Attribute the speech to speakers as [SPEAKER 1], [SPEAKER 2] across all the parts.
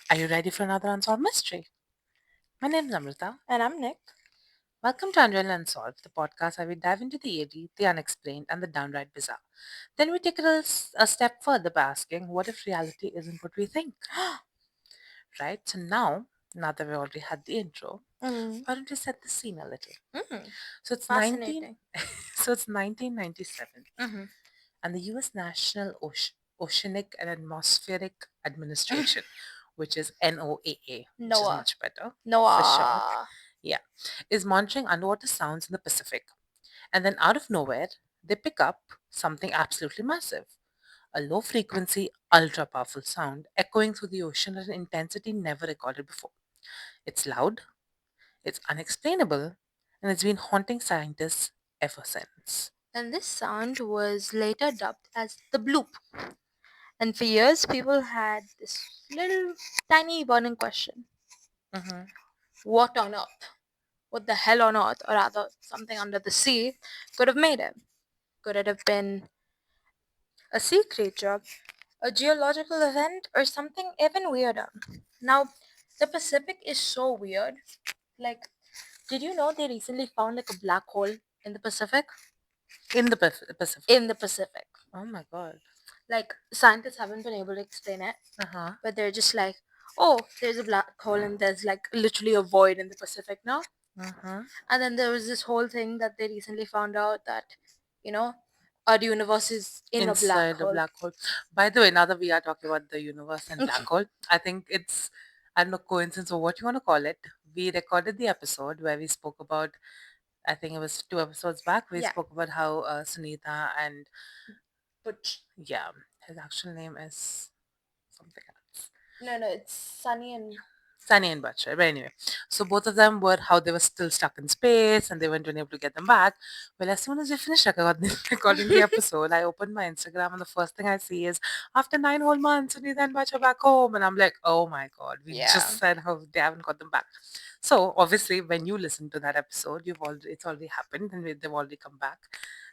[SPEAKER 1] Are you ready for another unsolved mystery? My name is Amrita.
[SPEAKER 2] And I'm Nick.
[SPEAKER 1] Welcome to Unsolved, the podcast where we dive into the eerie, the unexplained, and the downright bizarre. Then we take it a step further by asking, what if reality isn't what we think? Right? So now that we already had the intro,
[SPEAKER 2] Mm.
[SPEAKER 1] why don't we set the scene a little?
[SPEAKER 2] Mm.
[SPEAKER 1] So it's 19,
[SPEAKER 2] Fascinating.
[SPEAKER 1] so it's 1997,
[SPEAKER 2] Mm-hmm.
[SPEAKER 1] and the U.S. National Oceanic and Atmospheric Administration, which is NOAA, which is
[SPEAKER 2] Noah.
[SPEAKER 1] much better for short,
[SPEAKER 2] Noah.
[SPEAKER 1] yeah, is monitoring underwater sounds in the Pacific. And then out of nowhere, they pick up something absolutely massive, a low frequency, ultra powerful sound echoing through the ocean at an intensity never recorded before. It's loud, it's unexplainable, and it's been haunting scientists ever since.
[SPEAKER 2] And this sound was later dubbed as the bloop. And for years, people had this little tiny burning question:
[SPEAKER 1] Hmm.
[SPEAKER 2] what on earth? What the hell on earth, or rather, something under the sea, could have made it? Could it have been a sea creature, a geological event, or something even weirder? Now, the Pacific is so weird. Like, did you know they recently found like a black hole in the Pacific?
[SPEAKER 1] In the Pacific.
[SPEAKER 2] In the Pacific.
[SPEAKER 1] Oh my god.
[SPEAKER 2] Like, scientists haven't been able to explain it,
[SPEAKER 1] Uh-huh.
[SPEAKER 2] but they're just like, oh, there's a black hole and there's like literally a void in the Pacific now.
[SPEAKER 1] Uh-huh.
[SPEAKER 2] And then there was this whole thing that they recently found out that, you know, our universe is in a black
[SPEAKER 1] Inside a
[SPEAKER 2] hole.
[SPEAKER 1] black hole. By the way, now that we are talking about the universe and black hole, I think it's, I don't know, coincidence or what you want to call it. We recorded the episode where we spoke about, I think it was 2 episodes back, we
[SPEAKER 2] Yeah.
[SPEAKER 1] spoke about how Sunita and,
[SPEAKER 2] But
[SPEAKER 1] yeah, his actual name is something else.
[SPEAKER 2] no, it's Sunny and
[SPEAKER 1] Sunny and Butcher. But anyway, so both of them were how they were still stuck in space and they weren't able to get them back. Well, as soon as we finished recording the episode, I opened my Instagram and the first thing I see is after 9 whole months, Sunita and Butcher back home. And I'm like, oh my God, we
[SPEAKER 2] yeah.
[SPEAKER 1] just said how they haven't got them back. So obviously, when you listen to that episode, it's already happened and they've already come back.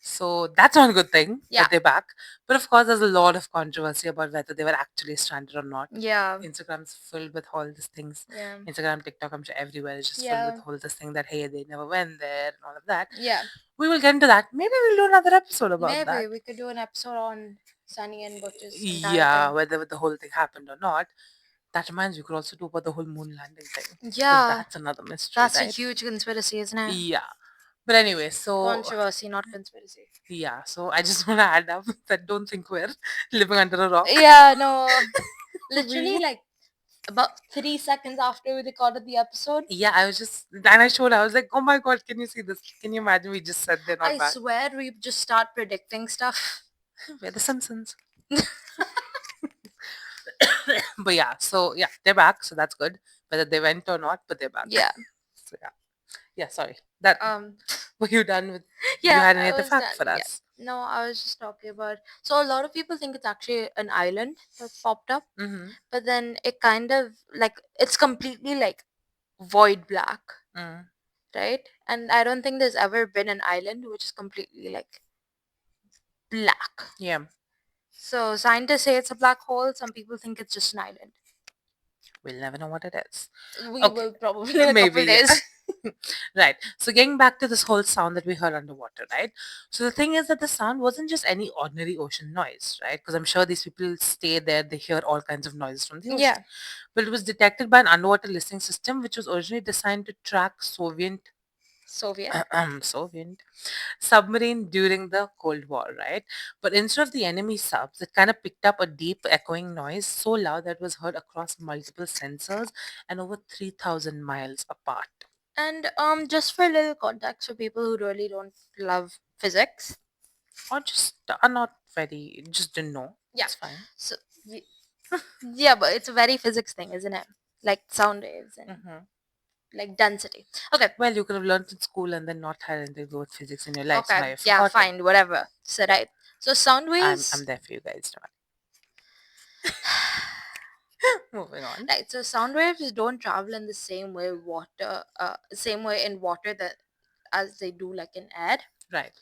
[SPEAKER 1] So that's not a good thing
[SPEAKER 2] Yeah.
[SPEAKER 1] that they're back. But of course, there's a lot of controversy about whether they were actually stranded or not.
[SPEAKER 2] Yeah.
[SPEAKER 1] Instagram's filled with all these things.
[SPEAKER 2] Yeah.
[SPEAKER 1] Instagram, TikTok, I'm sure everywhere is just filled
[SPEAKER 2] Yeah.
[SPEAKER 1] with all this thing that hey, they never went there and all of that.
[SPEAKER 2] Yeah.
[SPEAKER 1] We will get into that. Maybe we'll do another episode about
[SPEAKER 2] Maybe
[SPEAKER 1] that.
[SPEAKER 2] we could do an episode on Sunny and Butch's
[SPEAKER 1] Yeah,
[SPEAKER 2] entire thing.
[SPEAKER 1] whether the whole thing happened or not. That reminds me, we could also do about the whole moon landing thing. Because
[SPEAKER 2] Yeah.
[SPEAKER 1] that's another mystery,
[SPEAKER 2] That's a
[SPEAKER 1] right?
[SPEAKER 2] huge conspiracy, isn't it?
[SPEAKER 1] Yeah. But anyway, so
[SPEAKER 2] Controversy, not conspiracy.
[SPEAKER 1] yeah, so I just want to add up that don't think we're living under a rock.
[SPEAKER 2] Yeah, no. Literally,
[SPEAKER 1] We-
[SPEAKER 2] like about 3 seconds after we recorded the episode,
[SPEAKER 1] Yeah, I was just, and I was like, oh my God, can you see this? Can you imagine we just said they're not
[SPEAKER 2] I
[SPEAKER 1] back?
[SPEAKER 2] swear we just start predicting stuff.
[SPEAKER 1] We're the Simpsons. But yeah, so yeah, they're back, so that's good. Whether they went or not, but they're back.
[SPEAKER 2] Yeah.
[SPEAKER 1] So yeah. Yeah, sorry. That were you done with you
[SPEAKER 2] Yeah,
[SPEAKER 1] had any
[SPEAKER 2] I
[SPEAKER 1] other
[SPEAKER 2] was
[SPEAKER 1] fact
[SPEAKER 2] done.
[SPEAKER 1] for
[SPEAKER 2] Yeah.
[SPEAKER 1] us?
[SPEAKER 2] No, I was just talking about. So a lot of people think it's actually an island that popped up,
[SPEAKER 1] Mm-hmm.
[SPEAKER 2] but then it kind of like it's completely like void black,
[SPEAKER 1] Mm.
[SPEAKER 2] right? And I don't think there's ever been an island which is completely like black.
[SPEAKER 1] Yeah.
[SPEAKER 2] So scientists say it's a black hole. Some people think it's just an island.
[SPEAKER 1] We'll never know what it is.
[SPEAKER 2] We
[SPEAKER 1] Okay.
[SPEAKER 2] will probably in a couple
[SPEAKER 1] Maybe, yeah.
[SPEAKER 2] days.
[SPEAKER 1] Right. So getting back to this whole sound that we heard underwater, right? So the thing is that the sound wasn't just any ordinary ocean noise, right? Because I'm sure these people stay there, they hear all kinds of noises from the ocean.
[SPEAKER 2] Yeah.
[SPEAKER 1] But it was detected by an underwater listening system which was originally designed to track Soviet submarine during the Cold War, right? But instead of the enemy subs, it kind of picked up a deep echoing noise so loud that it was heard across multiple sensors and over 3,000 miles apart.
[SPEAKER 2] And just for a little context for people who really don't love physics.
[SPEAKER 1] Or just are not very, just didn't know.
[SPEAKER 2] Yeah.
[SPEAKER 1] It's fine.
[SPEAKER 2] So yeah, but it's a very physics thing, isn't it? Like sound waves and like density. Okay.
[SPEAKER 1] Well, you could have learned in school and then not had anything to do with physics in your life. So now
[SPEAKER 2] Okay.
[SPEAKER 1] you've
[SPEAKER 2] Yeah,
[SPEAKER 1] forgotten.
[SPEAKER 2] fine, whatever. So right. So sound
[SPEAKER 1] I'm
[SPEAKER 2] waves.
[SPEAKER 1] there for you guys. Moving on.
[SPEAKER 2] Right. So sound waves don't travel in the same way same way in water that as they do like in air.
[SPEAKER 1] Right.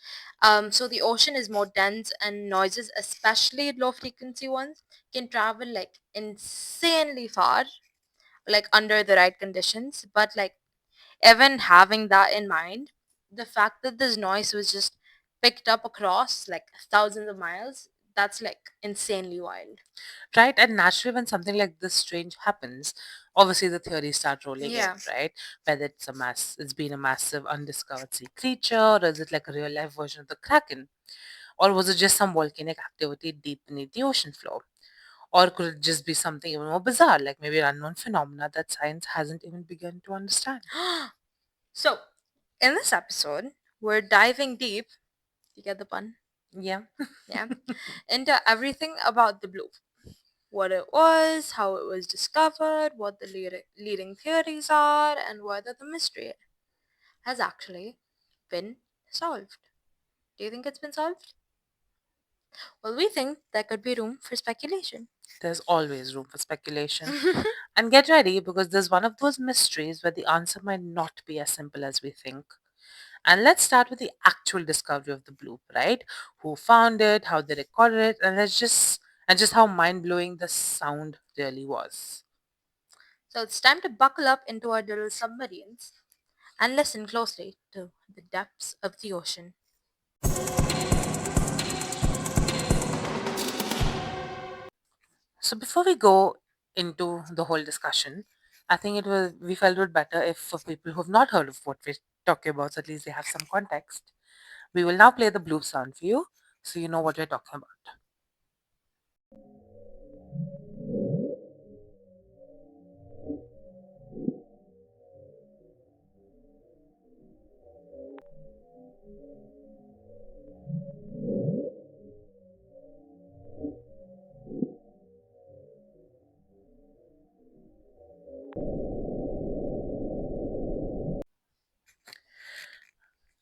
[SPEAKER 2] So the ocean is more dense and noises, especially low frequency ones, can travel like insanely far. like under the right conditions. But like even having that in mind, the fact that this noise was just picked up across like thousands of miles, that's like insanely wild.
[SPEAKER 1] Right? And naturally, when something like this strange happens, obviously the theories start rolling in,
[SPEAKER 2] Yeah.
[SPEAKER 1] right? Whether it's been a massive undiscovered sea creature, or is it like a real life version of the Kraken? Or was it just some volcanic activity deep beneath the ocean floor? Or could it just be something even more bizarre, like maybe an unknown phenomena that science hasn't even begun to understand?
[SPEAKER 2] So, in this episode, we're diving deep. You get the pun?
[SPEAKER 1] Yeah.
[SPEAKER 2] Yeah. Into everything about the Bloop. What it was, how it was discovered, what the leading theories are, and whether the mystery has actually been solved. Do you think it's been solved? Well, we think there could be room for speculation.
[SPEAKER 1] There's always room for speculation. And get ready because there's one of those mysteries where the answer might not be as simple as we think. And let's start with the actual discovery of the bloop, right? Who found it, how they recorded it, and just how mind blowing the sound really was.
[SPEAKER 2] So it's time to buckle up into our little submarines and listen closely to the depths of the ocean.
[SPEAKER 1] So before we go into the whole discussion, I think we felt it would better if for people who have not heard of what we're talking about, so at least they have some context. We will now play the bloop sound for you so you know what we're talking about.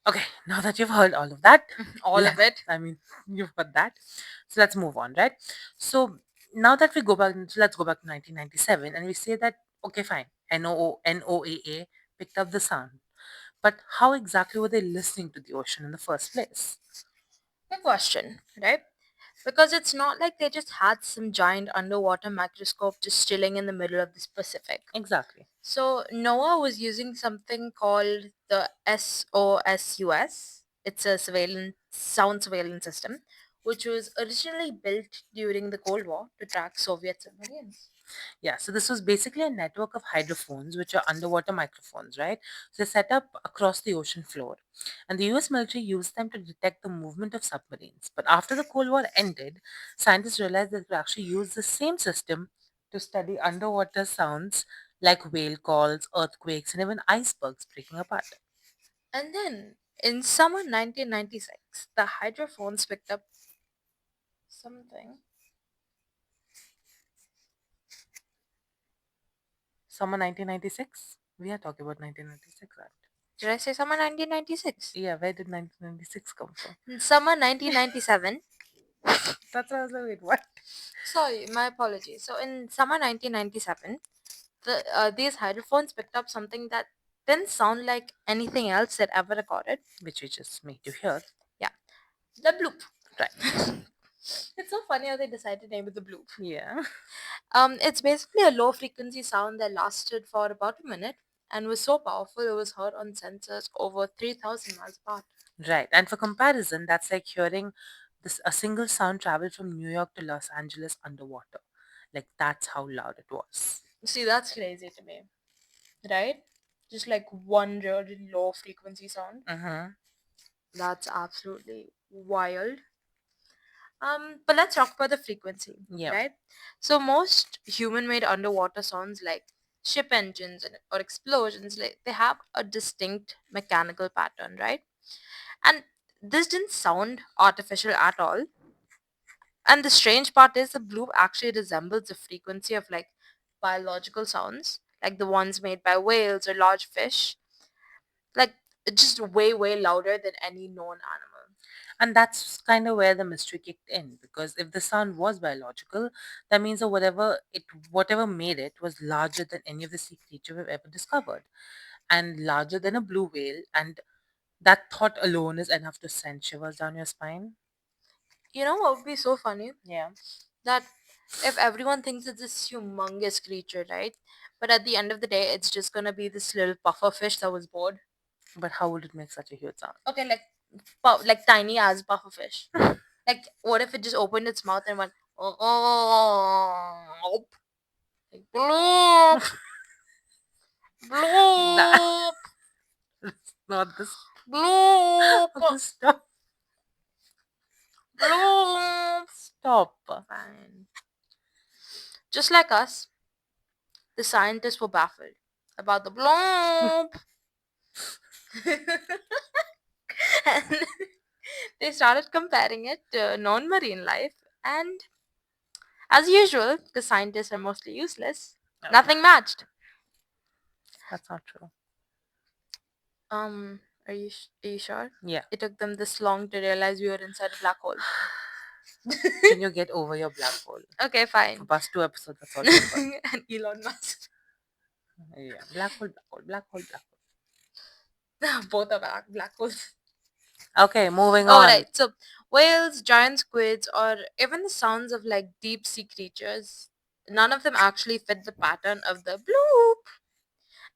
[SPEAKER 1] Okay, now that you've heard all of that,
[SPEAKER 2] All of it.
[SPEAKER 1] I mean, you've heard that. So let's move on, right? So now that we go back, so let's go back to 1997 and we say that, okay, fine, NOAA picked up the sound. But how exactly were they listening to the ocean in the first place?
[SPEAKER 2] Good question, right? Because it's not like they just had some giant underwater microscope just chilling in the middle of the Pacific.
[SPEAKER 1] Exactly.
[SPEAKER 2] So NOAA was using something called the SOSUS. It's a sound surveillance system, which was originally built during the Cold War to track Soviet submarines.
[SPEAKER 1] Yeah, so this was basically a network of hydrophones, which are underwater microphones, right? So they're set up across the ocean floor. And the US military used them to detect the movement of submarines. But after the Cold War ended, scientists realized that they could actually use the same system to study underwater sounds like whale calls, earthquakes, and even icebergs breaking apart.
[SPEAKER 2] And then in summer 1996, the hydrophones picked up something.
[SPEAKER 1] Summer 1996? We are talking about 1996, right?
[SPEAKER 2] Did I say summer 1996?
[SPEAKER 1] Yeah, where did 1996 come from?
[SPEAKER 2] In summer 1997.
[SPEAKER 1] That's why I was like, wait, what?
[SPEAKER 2] Sorry, my apologies. So in summer 1997, these hydrophones picked up something that didn't sound like anything else they'd ever recorded.
[SPEAKER 1] Which we just made you hear.
[SPEAKER 2] Yeah, the bloop.
[SPEAKER 1] Right.
[SPEAKER 2] It's so funny how they decided to name it the bloop.
[SPEAKER 1] Yeah.
[SPEAKER 2] It's basically a low frequency sound that lasted for about a minute and was so powerful it was heard on sensors over 3,000 miles apart.
[SPEAKER 1] Right. And for comparison, that's like hearing a single sound travel from New York to Los Angeles underwater. Like that's how loud it was.
[SPEAKER 2] See, that's crazy to me, right? Just like one really low frequency sound.
[SPEAKER 1] Mm-hmm.
[SPEAKER 2] That's absolutely wild. But let's talk about the frequency,
[SPEAKER 1] Yeah.
[SPEAKER 2] right? So most human-made underwater sounds like ship engines or explosions, like they have a distinct mechanical pattern, right? And this didn't sound artificial at all. And the strange part is the bloop actually resembles the frequency of like biological sounds, like the ones made by whales or large fish, like just way louder than any known animal.
[SPEAKER 1] And that's kind of where the mystery kicked in because if the sound was biological, that means that whatever made it was larger than any of the sea creature we've ever discovered. And larger than a blue whale, and that thought alone is enough to send shivers down your spine.
[SPEAKER 2] You know what would be so funny?
[SPEAKER 1] Yeah.
[SPEAKER 2] That If everyone thinks it's this humongous creature, right? But at the end of the day, it's just gonna be this little puffer fish that was bored.
[SPEAKER 1] But how would it make such a huge sound?
[SPEAKER 2] Okay, like like tiny as puffer fish. Like, what if it just opened its mouth and went, oh, like, bloop,
[SPEAKER 1] That
[SPEAKER 2] bloop,
[SPEAKER 1] is not this.
[SPEAKER 2] bloop,
[SPEAKER 1] Okay, stop.
[SPEAKER 2] bloop.
[SPEAKER 1] Stop.
[SPEAKER 2] Fine. Just like us, the scientists were baffled about the bloop. And they started comparing it to non marine life, and as usual, the scientists are mostly useless.
[SPEAKER 1] No,
[SPEAKER 2] Nothing matched.
[SPEAKER 1] that's not true.
[SPEAKER 2] Are you sure?
[SPEAKER 1] Yeah.
[SPEAKER 2] It took them this long to realize we were inside a black hole.
[SPEAKER 1] Can you get over your black hole?
[SPEAKER 2] Okay,
[SPEAKER 1] For
[SPEAKER 2] fine.
[SPEAKER 1] past 2 episodes, that's all you've got.
[SPEAKER 2] And Elon Musk.
[SPEAKER 1] Yeah. Black hole, black hole, black hole, black
[SPEAKER 2] Both are black holes.
[SPEAKER 1] hole. Okay, moving
[SPEAKER 2] Oh,
[SPEAKER 1] on.
[SPEAKER 2] right. So, whales, giant squids, or even the sounds of like deep sea creatures, none of them actually fit the pattern of the bloop.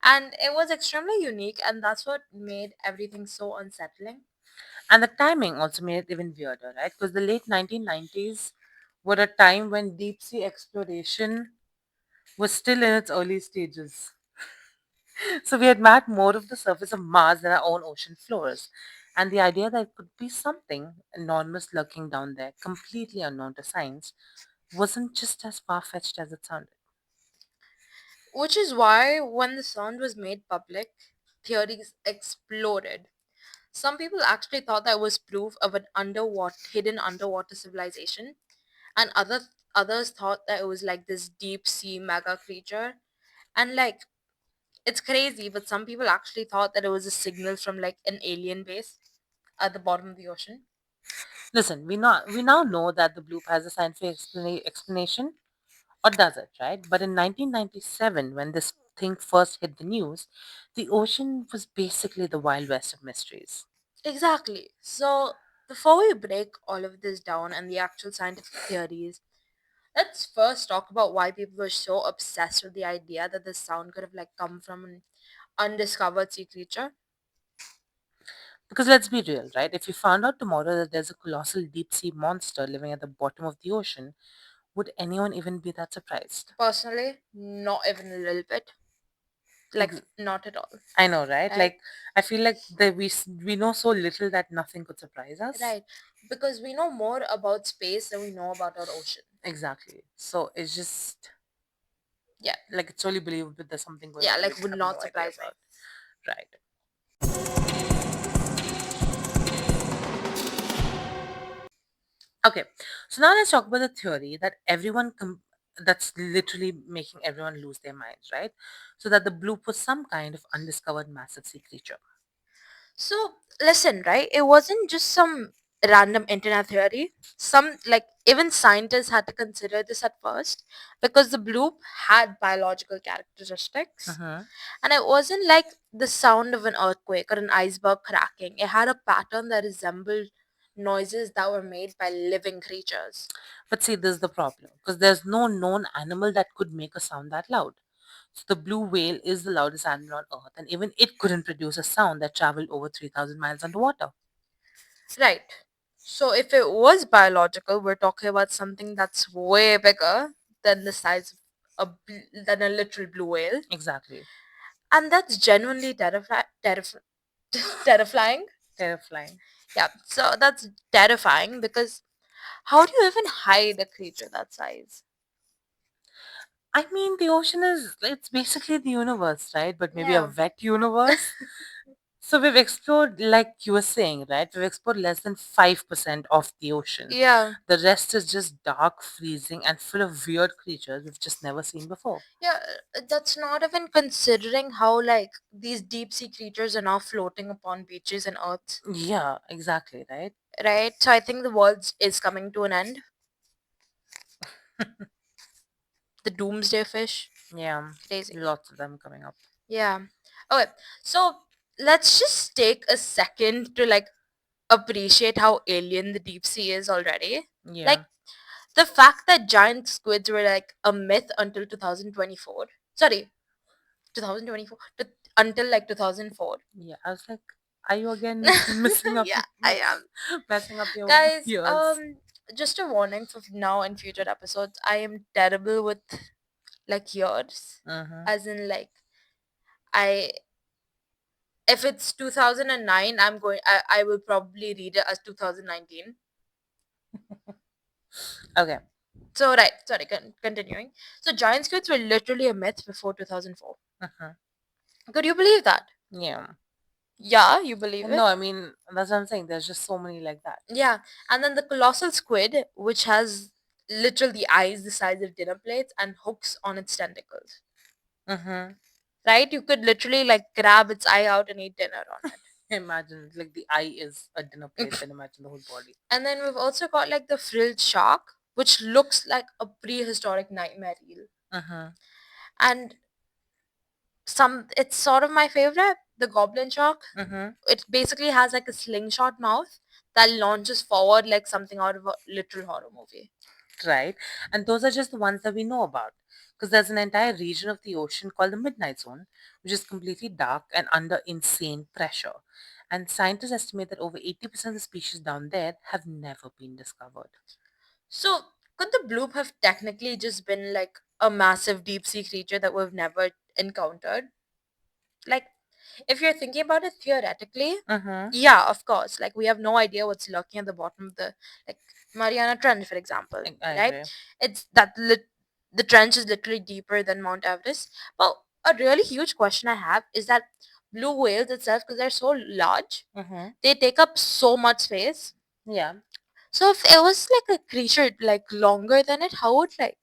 [SPEAKER 2] And it was extremely unique, and that's what made everything so unsettling.
[SPEAKER 1] And the timing also made it even weirder, right? Because the late 1990s were a time when deep sea exploration was still in its early stages. So we had mapped more of the surface of Mars than our own ocean floors. And the idea that it could be something enormous lurking down there, completely unknown to science, wasn't just as far fetched as it sounded.
[SPEAKER 2] Which is why, when the sound was made public, theories exploded. Some people actually thought that was proof of an hidden underwater civilization, and others thought that it was like this deep sea mega creature. And like, it's crazy, but some people actually thought that it was a signal from like an alien base at the bottom of the ocean.
[SPEAKER 1] Listen, we now know that the bloop has a scientific explanation, or does it, right? But in 1997, when this thing first hit the news, the ocean was basically the Wild West of mysteries.
[SPEAKER 2] Exactly. So before we break all of this down and the actual scientific theories, let's first talk about why people were so obsessed with the idea that the sound could have like come from an undiscovered sea creature.
[SPEAKER 1] Because let's be real, right? If you found out tomorrow that there's a colossal deep sea monster living at the bottom of the ocean, would anyone even be that surprised?
[SPEAKER 2] Personally, not even a little bit. Like,
[SPEAKER 1] Ex-
[SPEAKER 2] not at all.
[SPEAKER 1] I know, right?
[SPEAKER 2] Right?
[SPEAKER 1] Like, I feel like we know so little that nothing could surprise us.
[SPEAKER 2] Right. Because we know more about space than we know about our ocean.
[SPEAKER 1] Exactly. So it's just
[SPEAKER 2] Yeah.
[SPEAKER 1] like it's only believable there's something going
[SPEAKER 2] Yeah,
[SPEAKER 1] on we
[SPEAKER 2] like
[SPEAKER 1] just
[SPEAKER 2] would
[SPEAKER 1] have
[SPEAKER 2] not
[SPEAKER 1] no idea
[SPEAKER 2] surprise me.
[SPEAKER 1] about. Right. Okay, so now let's talk about the theory that that's literally making everyone lose their minds, right? So that the bloop was some kind of undiscovered massive sea creature.
[SPEAKER 2] So listen, right? It wasn't just some random internet theory. Some like even scientists had to consider this at first because the bloop had biological characteristics.
[SPEAKER 1] Hmm.
[SPEAKER 2] And it wasn't like the sound of an earthquake or an iceberg cracking. It had a pattern that resembled noises that were made by living creatures.
[SPEAKER 1] But see, this is the problem because there's no known animal that could make a sound that loud. So the blue whale is the loudest animal on Earth, and even it couldn't produce a sound that traveled over 3,000 miles underwater.
[SPEAKER 2] Right. So if it was biological, we're talking about something that's way bigger than the size of than a literal blue whale,
[SPEAKER 1] Exactly.
[SPEAKER 2] and that's genuinely terrifying.
[SPEAKER 1] Terrifying.
[SPEAKER 2] Yeah. So that's terrifying because how do you even hide a creature that size?
[SPEAKER 1] I mean, the ocean it's basically the universe, right? But maybe a
[SPEAKER 2] Yeah.
[SPEAKER 1] wet universe. So we've explored, like you were saying, right? We've explored less than 5% of the ocean.
[SPEAKER 2] Yeah.
[SPEAKER 1] The rest is just dark, freezing, and full of weird creatures we've just never seen before.
[SPEAKER 2] Yeah, that's not even considering how like these deep sea creatures are now floating upon beaches and earth,
[SPEAKER 1] Yeah, exactly, right?
[SPEAKER 2] right? So I think the world is coming to an end. The doomsday fish.
[SPEAKER 1] Yeah,
[SPEAKER 2] Crazy.
[SPEAKER 1] lots of them coming up.
[SPEAKER 2] Yeah. Okay. So let's just take a second to like appreciate how alien the deep sea is already. Like
[SPEAKER 1] Yeah.
[SPEAKER 2] The fact that giant squids were like a myth until 2024. Sorry, 2024 until like 2004.
[SPEAKER 1] Yeah, I was like, are you again missing up,
[SPEAKER 2] Yeah, I am.
[SPEAKER 1] messing up your
[SPEAKER 2] Guys,
[SPEAKER 1] years?
[SPEAKER 2] just a warning for now and future episodes. I am terrible with like years.
[SPEAKER 1] Mm-hmm.
[SPEAKER 2] As in like I if it's 2009, I will probably read it as 2019.
[SPEAKER 1] Okay.
[SPEAKER 2] So right, sorry, continuing. So giant squids were literally a myth before 2004.
[SPEAKER 1] Mm-hmm.
[SPEAKER 2] Could you believe that?
[SPEAKER 1] Yeah.
[SPEAKER 2] Yeah, you believe
[SPEAKER 1] No,
[SPEAKER 2] it?
[SPEAKER 1] I mean that's what I'm saying. There's just so many like that.
[SPEAKER 2] Yeah, and then the colossal squid, which has literally eyes the size of dinner plates and hooks on its tentacles.
[SPEAKER 1] Mm-hmm.
[SPEAKER 2] Right? You could literally like grab its eye out and eat dinner on it.
[SPEAKER 1] Imagine like the eye is a dinner plate, then imagine the whole body.
[SPEAKER 2] And then we've also got like the frilled shark, which looks like a prehistoric nightmare eel.
[SPEAKER 1] Mm-hmm.
[SPEAKER 2] And it's sort of my favorite, the goblin shark.
[SPEAKER 1] Mm-hmm.
[SPEAKER 2] It basically has like a slingshot mouth that launches forward like something out of a literal horror movie.
[SPEAKER 1] Right? And those are just the ones that we know about. Because there's an entire region of the ocean called the Midnight Zone, which is completely dark and under insane pressure. And scientists estimate that over 80% of the species down there have never been discovered.
[SPEAKER 2] So, could the bloop have technically just been like a massive deep sea creature that we've never encountered? Like, if you're thinking about it theoretically,
[SPEAKER 1] Mm-hmm.
[SPEAKER 2] yeah, of course. Like, we have no idea what's lurking at the bottom of the like Mariana Trench, for example,
[SPEAKER 1] I
[SPEAKER 2] right?
[SPEAKER 1] agree.
[SPEAKER 2] It's the trench is literally deeper than Mount Everest. Well, a really huge question I have is that blue whales itself, because they're so large,
[SPEAKER 1] Mm-hmm.
[SPEAKER 2] they take up so much space.
[SPEAKER 1] Yeah.
[SPEAKER 2] So if it was like a creature like longer than it, how would like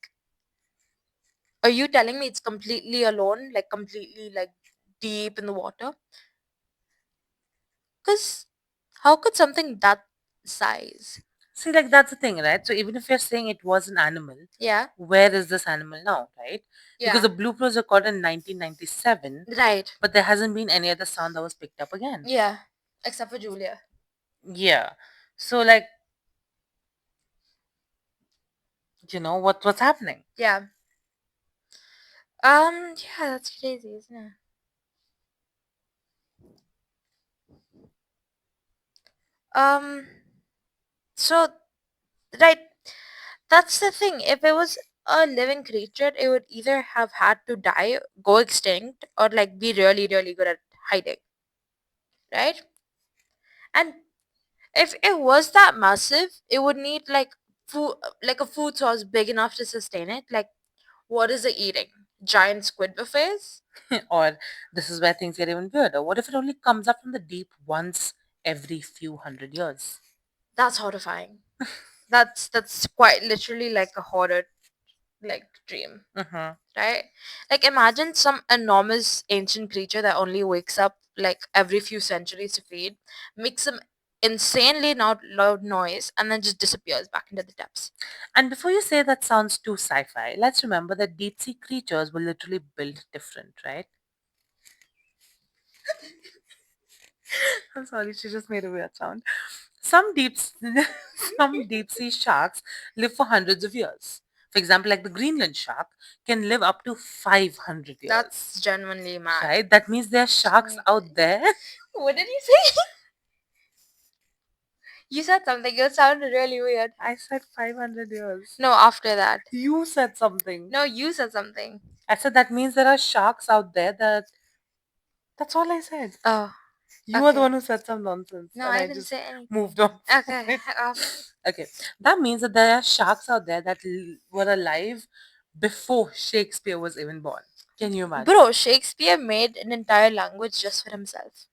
[SPEAKER 2] are you telling me it's completely alone, like completely like deep in the water? Because how could something that size?
[SPEAKER 1] See, like that's the thing, right? So even if you're saying it was an animal,
[SPEAKER 2] Yeah,
[SPEAKER 1] where is this animal now, right? Because
[SPEAKER 2] yeah,
[SPEAKER 1] the Bloop was recorded in 1997,
[SPEAKER 2] right,
[SPEAKER 1] but there hasn't been any other sound that was picked up again.
[SPEAKER 2] yeah, except for Julia.
[SPEAKER 1] Yeah. So like, what's happening?
[SPEAKER 2] Yeah, yeah, that's crazy, isn't it? Um, so right, that's the thing. If it was a living creature, it would either have had to die, go extinct, or like be really, really good at hiding, right? And if it was that massive, it would need food, like a food source big enough to sustain it. Like, what is it eating? Giant squid buffets?
[SPEAKER 1] Or this is where things get even weirder. What if it only comes up from the deep once every few hundred years?
[SPEAKER 2] That's horrifying. That's quite literally like a horror like dream,
[SPEAKER 1] Mm-hmm.
[SPEAKER 2] right? Like imagine some enormous ancient creature that only wakes up like every few centuries to feed, makes some insanely loud noise, and then just disappears back into the depths.
[SPEAKER 1] And before you say that sounds too sci-fi, let's remember that deep sea creatures were literally built different, right? I'm sorry, she just made a weird sound. Some some deep sea sharks live for hundreds of years. For example, like the Greenland shark can live up to 500 years.
[SPEAKER 2] That's genuinely mad.
[SPEAKER 1] Right? That means there are sharks out there.
[SPEAKER 2] What did you say? You said something. It sounded really weird.
[SPEAKER 1] I said 500 years.
[SPEAKER 2] No, after that.
[SPEAKER 1] You said something.
[SPEAKER 2] No, you said something.
[SPEAKER 1] I said that means there are sharks out there that. That's all I said.
[SPEAKER 2] Oh,
[SPEAKER 1] You are the
[SPEAKER 2] okay.
[SPEAKER 1] one who said some nonsense,
[SPEAKER 2] No,
[SPEAKER 1] and
[SPEAKER 2] I
[SPEAKER 1] I
[SPEAKER 2] didn't
[SPEAKER 1] just
[SPEAKER 2] say anything.
[SPEAKER 1] moved on.
[SPEAKER 2] Okay.
[SPEAKER 1] From it. Okay, that means that there are sharks out there that were alive before Shakespeare was even born. Can you imagine?
[SPEAKER 2] Bro, Shakespeare made an entire language just for himself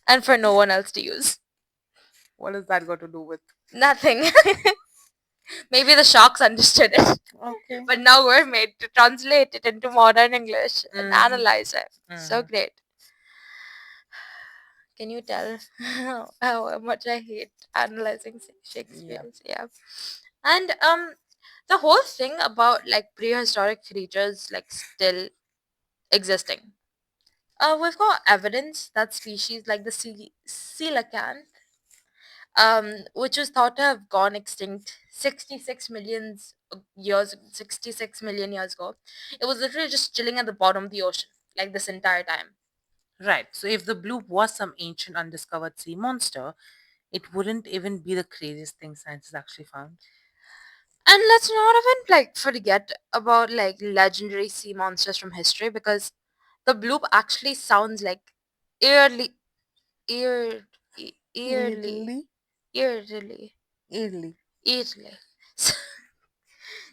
[SPEAKER 2] and for no one else to use.
[SPEAKER 1] What does that got to do with?
[SPEAKER 2] Nothing. Maybe the sharks understood it.
[SPEAKER 1] Okay.
[SPEAKER 2] But now we're made to translate it into modern English and analyze it. So
[SPEAKER 1] Mm-hmm.
[SPEAKER 2] great. Can you tell how much I hate analyzing
[SPEAKER 1] Yeah.
[SPEAKER 2] Shakespeare's? Yeah. And the whole thing about like prehistoric creatures like still existing. We've got evidence that species like the coelacanth which was thought to have gone extinct 66 million years ago. It was literally just chilling at the bottom of the ocean, like this entire time.
[SPEAKER 1] Right. So if the bloop was some ancient undiscovered sea monster, it wouldn't even be the craziest thing science has actually found.
[SPEAKER 2] And let's not even like forget about like legendary sea monsters from history because the bloop actually sounds like eerily, ear, eerily,
[SPEAKER 1] Italy?
[SPEAKER 2] eerily,
[SPEAKER 1] Italy.
[SPEAKER 2] eerily.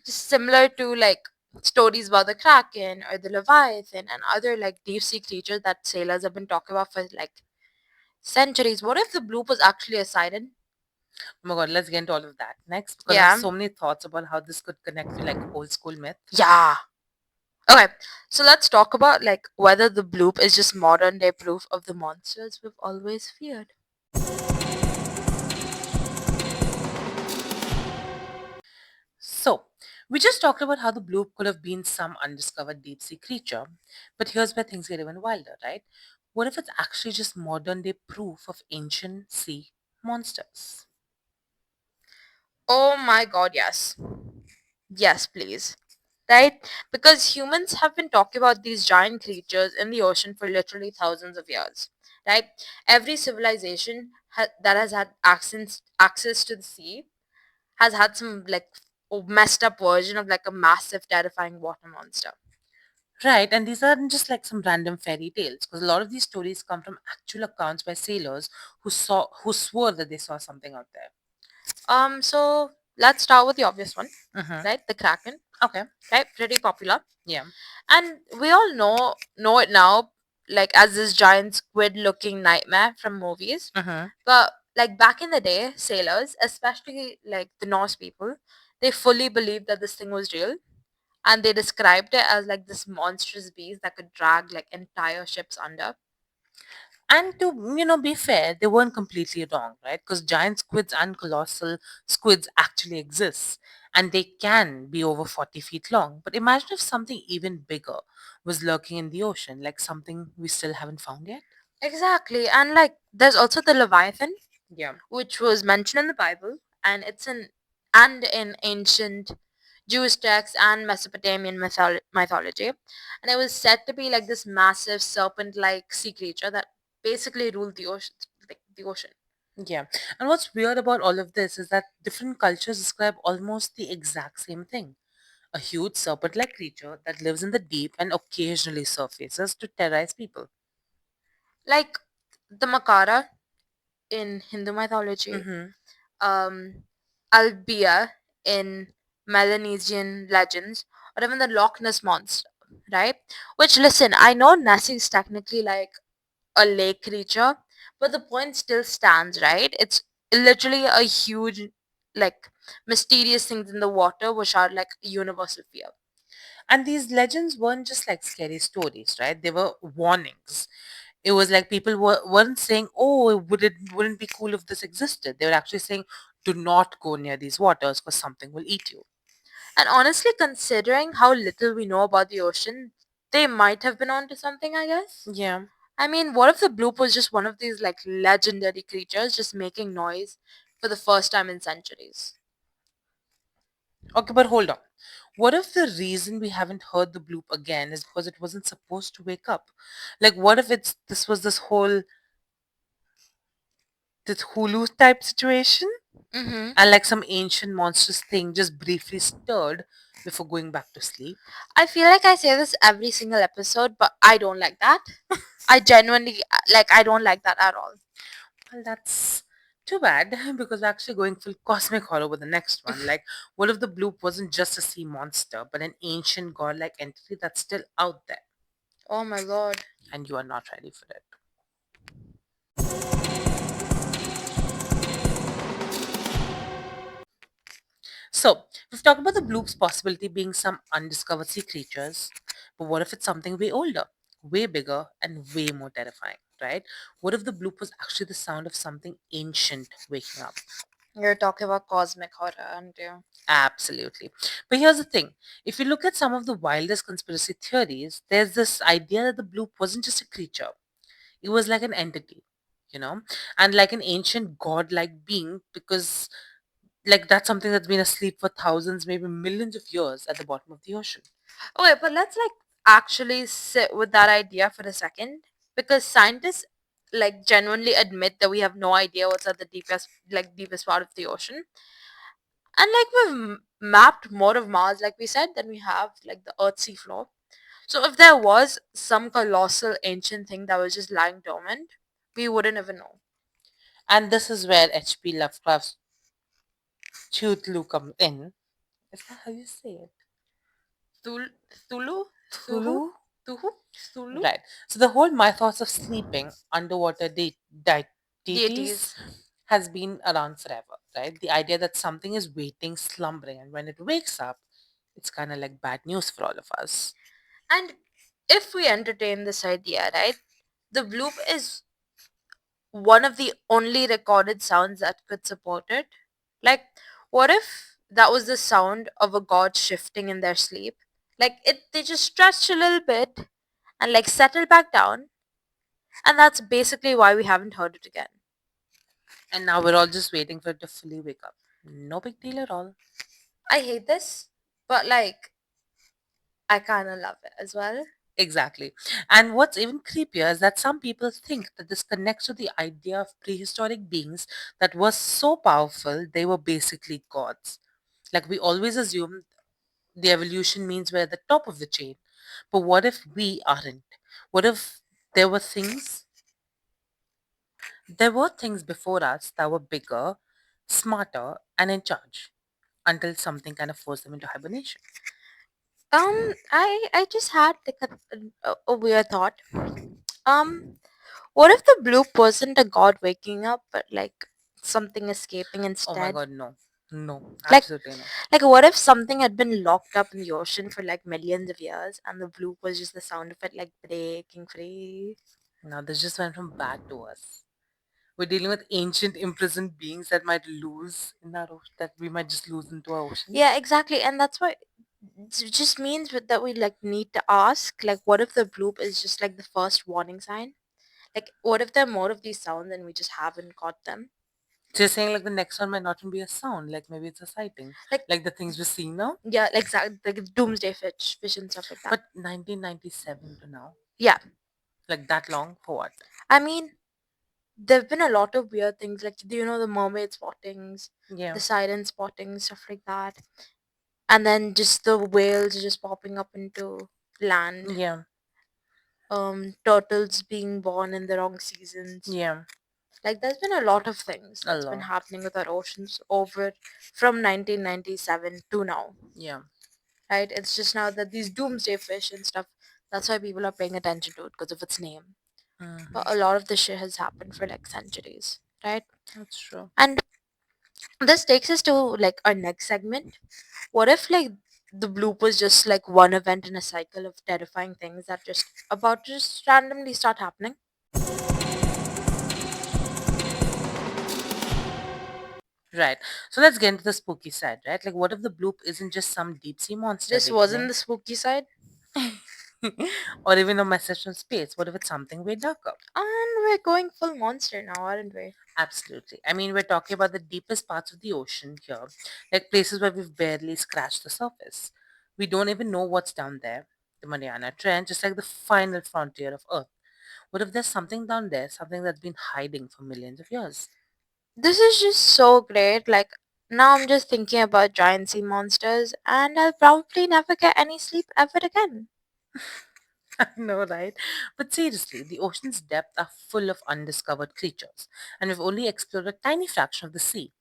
[SPEAKER 2] Just similar to like stories about the kraken or the leviathan and other like deep sea creatures that sailors have been talking about for like centuries. What if the bloop was actually a siren?
[SPEAKER 1] Oh my god, let's get into all of that next because I have
[SPEAKER 2] Yeah.
[SPEAKER 1] so many thoughts about how this could connect to like old school myth.
[SPEAKER 2] Yeah. Okay, so let's talk about like whether the bloop is just modern day proof of the monsters we've always feared.
[SPEAKER 1] So, we just talked about how the bloop could have been some undiscovered deep sea creature, but here's where things get even wilder, right? What if it's actually just modern day proof of ancient sea monsters?
[SPEAKER 2] Oh my god, yes. Yes, please. Right? Because humans have been talking about these giant creatures in the ocean for literally thousands of years. Right? Every civilization that has had access to the sea has had some like messed up version of like a massive terrifying water monster.
[SPEAKER 1] Right, and these aren't just like some random fairy tales, because a lot of these stories come from actual accounts by sailors who swore that they saw something out there.
[SPEAKER 2] So let's start with the obvious one,
[SPEAKER 1] Mm-hmm.
[SPEAKER 2] right? The kraken,
[SPEAKER 1] Okay.
[SPEAKER 2] right? Pretty popular,
[SPEAKER 1] Yeah.
[SPEAKER 2] and we all know it now, like as this giant squid-looking nightmare from movies.
[SPEAKER 1] Mm-hmm.
[SPEAKER 2] But like back in the day, sailors, especially like the Norse people, they fully believed that this thing was real, and they described it as like this monstrous beast that could drag like entire ships under.
[SPEAKER 1] And to be fair, they weren't completely wrong, right? Because giant squids and colossal squids actually exist, and they can be over 40 feet long. But imagine if something even bigger was lurking in the ocean, like something we still haven't found yet.
[SPEAKER 2] Exactly, and like there's also the Leviathan,
[SPEAKER 1] Yeah.
[SPEAKER 2] which was mentioned in the Bible, and in ancient Jewish texts and Mesopotamian mythology, and it was said to be like this massive serpent-like sea creature that basically ruled the ocean, like the ocean.
[SPEAKER 1] Yeah. And what's weird about all of this is that different cultures describe almost the exact same thing. A huge serpent like creature that lives in the deep and occasionally surfaces to terrorize people.
[SPEAKER 2] Like the Makara in Hindu mythology,
[SPEAKER 1] Mm-hmm.
[SPEAKER 2] um, Albia in Melanesian legends, or even the Loch Ness monster, right? Which, listen, I know Nessie is technically like a lake creature, but the point still stands, right? It's literally a huge, like, mysterious things in the water which are like universal fear.
[SPEAKER 1] And these legends weren't just like scary stories, right? They were warnings. It was like people weren't saying, "Oh, wouldn't be cool if this existed." They were actually saying, "Do not go near these waters because something will eat you."
[SPEAKER 2] And honestly, considering how little we know about the ocean, they might have been onto something, I guess.
[SPEAKER 1] Yeah.
[SPEAKER 2] I mean, what if the bloop was just one of these like legendary creatures just making noise for the first time in centuries?
[SPEAKER 1] Okay, but hold on. What if the reason we haven't heard the bloop again is because it wasn't supposed to wake up? Like, what if this was this whole this Hulu type situation,
[SPEAKER 2] Mm-hmm.
[SPEAKER 1] and like some ancient monstrous thing just briefly stirred before going back to sleep?
[SPEAKER 2] I feel like I say this every single episode, but I don't like that. I genuinely like I don't like that at all.
[SPEAKER 1] Well, that's too bad because we're actually going full cosmic horror with the next one. Like, what if the bloop wasn't just a sea monster, but an ancient godlike entity that's still out there,
[SPEAKER 2] Oh my god.
[SPEAKER 1] and you are not ready for it? So, we've talked about the bloop's possibility being some undiscovered sea creatures, but what if it's something way older, way bigger, and way more terrifying, right? What if the bloop was actually the sound of something ancient waking up?
[SPEAKER 2] You're talking about cosmic horror, aren't you?
[SPEAKER 1] Absolutely. But here's the thing, if you look at some of the wildest conspiracy theories, there's this idea that the bloop wasn't just a creature, it was like an entity. you know, and like an ancient god-like being, because like that's something that's been asleep for thousands, maybe millions of years at the bottom of the ocean.
[SPEAKER 2] Okay, but let's like actually sit with that idea for a second, because scientists like genuinely admit that we have no idea what's at the deepest part of the ocean. And like we've mapped more of Mars, like we said, than we have like the Earth's seafloor. So if there was some colossal ancient thing that was just lying dormant, we wouldn't even know.
[SPEAKER 1] And this is where H.P. Lovecraft's Cthulhu comes in. Is that how you say it?
[SPEAKER 2] Thulu? Thuhu?
[SPEAKER 1] Cthulhu?
[SPEAKER 2] Thuhu? Thulu?
[SPEAKER 1] Right. So the whole mythos of sleeping underwater deities
[SPEAKER 2] Deities.
[SPEAKER 1] has been around forever, right? The idea that something is waiting, slumbering, and when it wakes up, it's kind of like bad news for all of us.
[SPEAKER 2] And if we entertain this idea, right, the bloop is one of the only recorded sounds that could support it. Like, what if that was the sound of a god shifting in their sleep? Like, they just stretched a little bit and like settled back down, and that's basically why we haven't heard it again.
[SPEAKER 1] And now we're all just waiting for it to fully wake up. No big deal at all.
[SPEAKER 2] I hate this, but like, I kind of love it as well.
[SPEAKER 1] Exactly. And what's even creepier is that some people think that this connects to the idea of prehistoric beings that were so powerful they were basically gods. Like we always assume the evolution means we're at the top of the chain. But what if we aren't? What if there were things there were things before us that were bigger, smarter, and in charge until something kind of forced them into hibernation?
[SPEAKER 2] I just had like a weird thought. Um, what if the bloop wasn't a god waking up, but like something escaping
[SPEAKER 1] Oh my
[SPEAKER 2] instead?
[SPEAKER 1] god, no. No,
[SPEAKER 2] Like,
[SPEAKER 1] absolutely no.
[SPEAKER 2] what if something had been locked up in the ocean for like millions of years, and the bloop was just the sound of it like breaking free?
[SPEAKER 1] Now this just went from bad to us. We're dealing with ancient imprisoned beings that might lose in our that we might just lose into our
[SPEAKER 2] Yeah,
[SPEAKER 1] oceans.
[SPEAKER 2] exactly, and that's why it just means that we like need to ask, like, what if the bloop is just like the first warning sign? Like, what if there are more of these sounds and we just haven't caught them?
[SPEAKER 1] So you're saying like the next one might not even be a sound, like maybe it's a sighting,
[SPEAKER 2] Like,
[SPEAKER 1] like the things we're seeing now.
[SPEAKER 2] yeah, like exactly, like doomsday fish and stuff like that.
[SPEAKER 1] But 1997 to now,
[SPEAKER 2] Yeah,
[SPEAKER 1] like that long for what?
[SPEAKER 2] I mean, there've been a lot of weird things, like, do you know the mermaid spottings, the
[SPEAKER 1] Yeah,
[SPEAKER 2] siren spottings, stuff like that, and then just the whales just popping up into land,
[SPEAKER 1] yeah,
[SPEAKER 2] turtles being born in the wrong seasons.
[SPEAKER 1] yeah,
[SPEAKER 2] Like, there's been a lot of things
[SPEAKER 1] a
[SPEAKER 2] that's been
[SPEAKER 1] lot.
[SPEAKER 2] happening with our oceans over from 1997 to now,
[SPEAKER 1] Yeah.
[SPEAKER 2] right? It's just now that these doomsday fish and stuff, that's why people are paying attention to it because of its name. But a
[SPEAKER 1] Hmm.
[SPEAKER 2] lot of this shit has happened for like centuries, right?
[SPEAKER 1] That's true.
[SPEAKER 2] And this takes us to like our next segment. What if like the bloop was just like one event in a cycle of terrifying things that just about to just randomly start happening?
[SPEAKER 1] Right. So let's get into the spooky side, right? Like, what if the bloop isn't just some deep sea monster
[SPEAKER 2] This wasn't
[SPEAKER 1] awakening,
[SPEAKER 2] the spooky side,
[SPEAKER 1] or even a message from space? What if it's something way darker?
[SPEAKER 2] and we're going full monster now, aren't we?
[SPEAKER 1] Absolutely. I mean, we're talking about the deepest parts of the ocean here, like places where we've barely scratched the surface. We don't even know what's down there. The Mariana Trench is like the final frontier of Earth. What if there's something down there, something that's been hiding for millions of years?
[SPEAKER 2] This is just so great. Like, now I'm just thinking about giant sea monsters, and I'll probably never get any sleep ever again.
[SPEAKER 1] I know, right? But seriously, the ocean's depths are full of undiscovered creatures, and we've only explored a tiny fraction of the sea.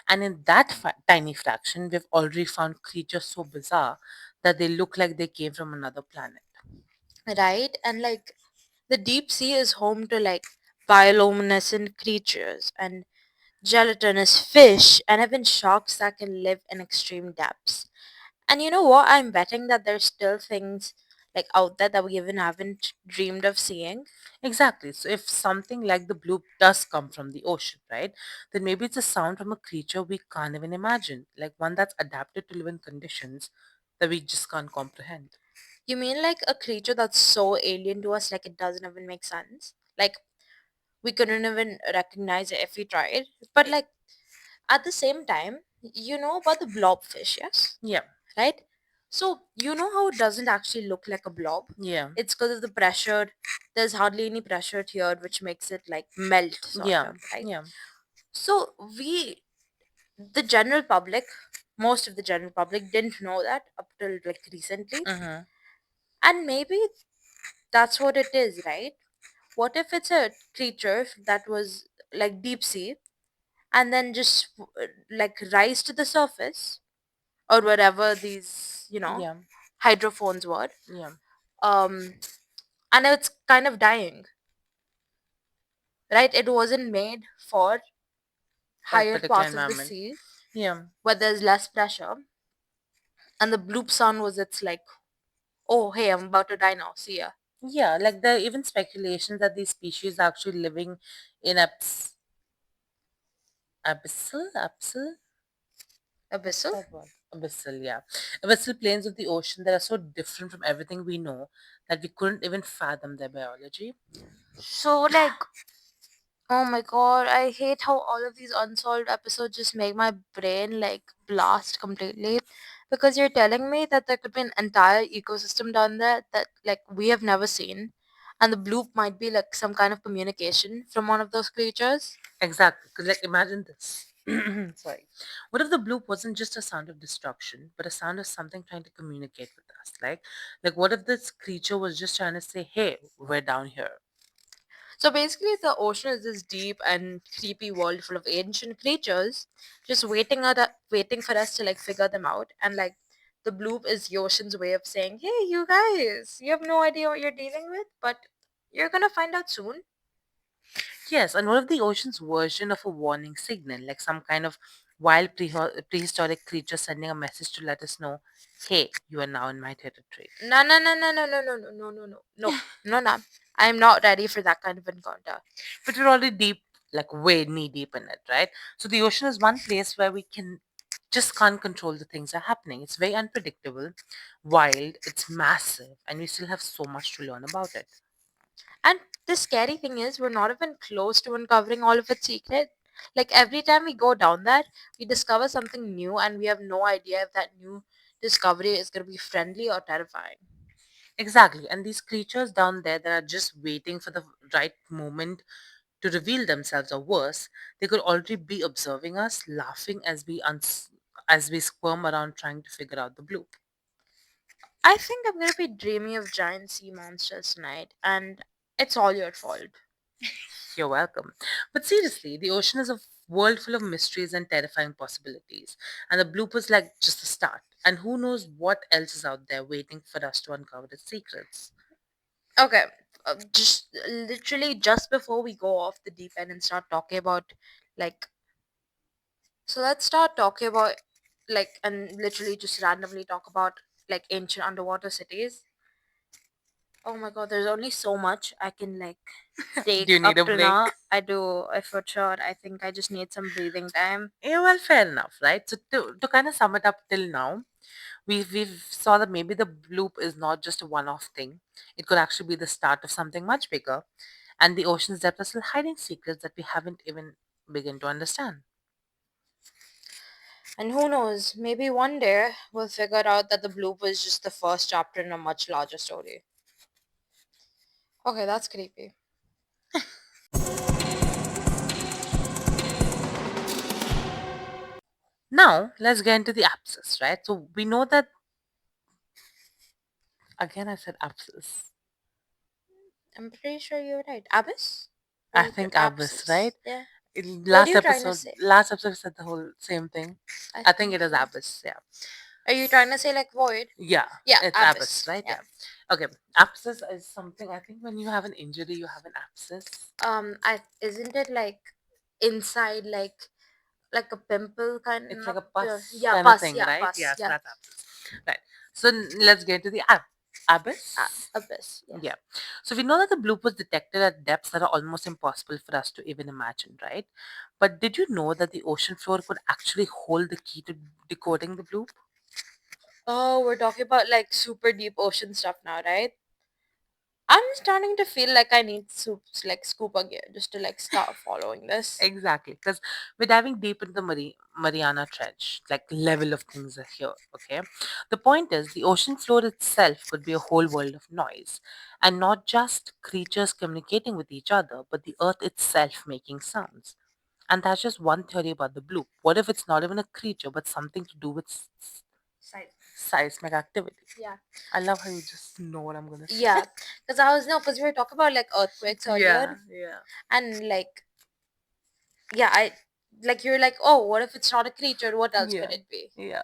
[SPEAKER 1] And in that tiny fraction, we've already found creatures so bizarre that they look like they came from another planet.
[SPEAKER 2] Right? And like, the deep sea is home to like bioluminescent creatures and gelatinous fish and even sharks that can live in extreme depths. And you know what? I'm betting that there's still things like out there that we even haven't dreamed of seeing.
[SPEAKER 1] Exactly. So if something like the bloop does come from the ocean, right, then maybe it's a sound from a creature we can't even imagine, like one that's adapted to live in conditions that we just can't comprehend.
[SPEAKER 2] You mean like a creature that's so alien to us, like it doesn't even make sense? Like, We couldn't even recognize it if we tried. But
[SPEAKER 1] I-
[SPEAKER 2] like at the same time, you know about the blobfish, yes?
[SPEAKER 1] Yeah,
[SPEAKER 2] Right? So you know how it doesn't actually look like a blob?
[SPEAKER 1] yeah,
[SPEAKER 2] It's because of the pressure. There's hardly any pressure here, which makes it like melt, sort
[SPEAKER 1] yeah,
[SPEAKER 2] of, right?
[SPEAKER 1] yeah.
[SPEAKER 2] So the general public, most of the general public didn't know that up till like recently.
[SPEAKER 1] Mm-hmm.
[SPEAKER 2] And maybe that's what it is, right? What if it's a creature that was like deep sea and then just like rise to the surface or wherever these,
[SPEAKER 1] Yeah,
[SPEAKER 2] hydrophones were,
[SPEAKER 1] yeah.
[SPEAKER 2] um, and it's kind of dying, right? It wasn't made for
[SPEAKER 1] That
[SPEAKER 2] higher
[SPEAKER 1] particular
[SPEAKER 2] parts of the
[SPEAKER 1] environment.
[SPEAKER 2] sea
[SPEAKER 1] Yeah.
[SPEAKER 2] where there's less pressure, and the bloop sound was it's like, oh hey, I'm about to die now. See ya.
[SPEAKER 1] Yeah, like there are even speculation that these species are actually living in abyssal? What's
[SPEAKER 2] Abyssal.
[SPEAKER 1] that word? Abyssal, yeah. Abyssal planes of the ocean that are so different from everything we know that we couldn't even fathom their biology.
[SPEAKER 2] So like, oh my god, I hate how all of these unsolved episodes just make my brain like blast completely. Because you're telling me that there could be an entire ecosystem down there that like we have never seen. And the bloop might be like some kind of communication from one of those creatures.
[SPEAKER 1] Exactly. 'Cause, like, imagine this. Sorry. What if the bloop wasn't just a sound of destruction, but a sound of something trying to communicate with us? Like what if this creature was just trying to say, "Hey, we're down here."
[SPEAKER 2] So basically, the ocean is this deep and creepy world full of ancient creatures, just waiting for us to like figure them out. And like, the bloop is the ocean's way of saying, "Hey, you guys, you have no idea what you're dealing with, but you're gonna find out soon."
[SPEAKER 1] Yes, and what if the ocean's version of a warning signal, like some kind of wild prehistoric creature sending a message to let us know, "Hey, you are now in my territory."
[SPEAKER 2] No, no, no, no, no, no, no, no, no, no, no, no, no, no. I'm not ready for that kind of encounter.
[SPEAKER 1] But we're already deep, like way knee deep in it, right? So the ocean is one place where we can just can't control the things that are happening. It's very unpredictable, wild, it's massive, and we still have so much to learn about it.
[SPEAKER 2] And the scary thing is, we're not even close to uncovering all of its secret. Like every time we go down that, we discover something new, and we have no idea if that new discovery is going to be friendly or terrifying.
[SPEAKER 1] Exactly. And these creatures down there that are just waiting for the right moment to reveal themselves, or worse, they could already be observing us, laughing as we squirm around trying to figure out the bloop.
[SPEAKER 2] I think I'm going to be dreaming of giant sea monsters tonight, and it's all your fault.
[SPEAKER 1] You're welcome. But seriously, the ocean is a world full of mysteries and terrifying possibilities. And the bloop was like just the start. And who knows what else is out there waiting for us to uncover its secrets.
[SPEAKER 2] Okay, just literally just before we go off the deep end and start talking about like so let's start talking about like and literally just randomly talk about like ancient underwater cities. Oh my god, there's only so much I can like
[SPEAKER 1] Do
[SPEAKER 2] take
[SPEAKER 1] you need
[SPEAKER 2] up
[SPEAKER 1] a
[SPEAKER 2] till
[SPEAKER 1] break?
[SPEAKER 2] now. I do, I for sure. I think I just need some breathing time.
[SPEAKER 1] Yeah, well, fair enough, right? So to kind of sum it up till now, we've saw that maybe the bloop is not just a one-off thing. It could actually be the start of something much bigger, and the ocean's depth are still hiding secrets that we haven't even begun to understand.
[SPEAKER 2] And who knows, maybe one day we'll figure out that the bloop was just the first chapter in a much larger story. Okay, that's creepy.
[SPEAKER 1] Now let's get into the abscess, right? So we know that again. I said abscess.
[SPEAKER 2] I'm pretty sure you're right. Abyss?
[SPEAKER 1] I
[SPEAKER 2] Or
[SPEAKER 1] think abyss, right?
[SPEAKER 2] abscess? Yeah. What are
[SPEAKER 1] Last
[SPEAKER 2] you trying to
[SPEAKER 1] episode,
[SPEAKER 2] say?
[SPEAKER 1] last episode said the whole same thing.
[SPEAKER 2] I
[SPEAKER 1] I think
[SPEAKER 2] think
[SPEAKER 1] it is
[SPEAKER 2] so.
[SPEAKER 1] abyss. Yeah,
[SPEAKER 2] Are you trying to say like void?
[SPEAKER 1] yeah,
[SPEAKER 2] Yeah,
[SPEAKER 1] it's abyss,
[SPEAKER 2] abyss.
[SPEAKER 1] right?
[SPEAKER 2] Yeah.
[SPEAKER 1] Yeah. Okay, abscess is something. I think when you have an injury, you have an abscess.
[SPEAKER 2] I isn't it like inside like a pimple kind
[SPEAKER 1] It's like
[SPEAKER 2] not
[SPEAKER 1] a pus
[SPEAKER 2] yeah,
[SPEAKER 1] kind of
[SPEAKER 2] pus,
[SPEAKER 1] thing,
[SPEAKER 2] yeah,
[SPEAKER 1] right?
[SPEAKER 2] pus,
[SPEAKER 1] Yeah, so
[SPEAKER 2] yeah.
[SPEAKER 1] that's abscess. Right. So let's get to the abyss.
[SPEAKER 2] Abyss, yeah.
[SPEAKER 1] Yeah. So we know that the bloop was detected at depths that are almost impossible for us to even imagine, right? But did you know that the ocean floor could actually hold the key to decoding the bloop?
[SPEAKER 2] Oh, we're talking about like super deep ocean stuff now, right? I'm starting to feel like I need soups like scuba gear just to like start following this.
[SPEAKER 1] Exactly, because we're diving deep into the Mariana Trench, like level of things are here. Okay, the point is the ocean floor itself could be a whole world of noise, and not just creatures communicating with each other, but the Earth itself making sounds. And that's just one theory about the bloop. What if it's not even a creature, but something to do with
[SPEAKER 2] Side.
[SPEAKER 1] seismic activity?
[SPEAKER 2] Yeah.
[SPEAKER 1] I love how you just know what I'm gonna say.
[SPEAKER 2] Yeah. Because I was no, because we were talking about like earthquakes
[SPEAKER 1] Yeah,
[SPEAKER 2] earlier,
[SPEAKER 1] yeah,
[SPEAKER 2] and like yeah, I like you're like, oh, what if it's not a creature? What else could
[SPEAKER 1] yeah,
[SPEAKER 2] it be?
[SPEAKER 1] yeah.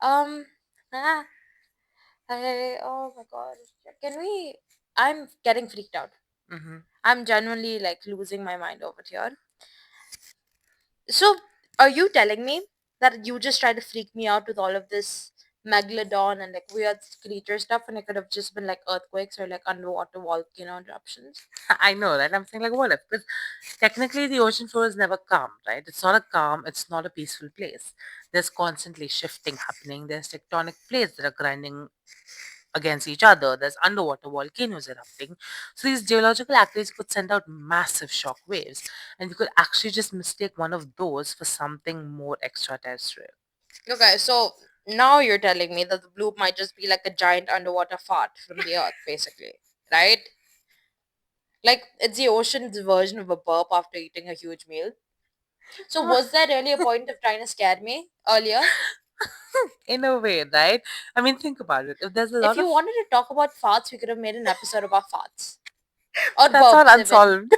[SPEAKER 2] Um. Ah, oh my god. Can we? I'm getting freaked out.
[SPEAKER 1] Mm-hmm.
[SPEAKER 2] I'm genuinely like losing my mind over here. So, are you telling me that you just tried to freak me out with all of this megalodon and like weird creature stuff, and it could have just been like earthquakes or like underwater volcano eruptions?
[SPEAKER 1] I know, right? I'm saying like, what if? Because technically, the ocean floor is never calm, right? It's not a calm. It's not a peaceful place. There's constantly shifting happening. There's tectonic plates that are grinding against each other. There's underwater volcanoes erupting. So these geological activities could send out massive shock waves, and you could actually just mistake one of those for something more extraterrestrial.
[SPEAKER 2] Okay, so now you're telling me that the bloop might just be like a giant underwater fart from the earth, basically, right? Like it's the ocean's version of a burp after eating a huge meal. So was there really a point of trying to scare me earlier?
[SPEAKER 1] In a way, right? I mean, think about it. If there's a
[SPEAKER 2] If
[SPEAKER 1] lot
[SPEAKER 2] you
[SPEAKER 1] of,
[SPEAKER 2] wanted to talk about farts, we could have made an episode about farts. Or
[SPEAKER 1] but that's all
[SPEAKER 2] burps even.
[SPEAKER 1] unsolved.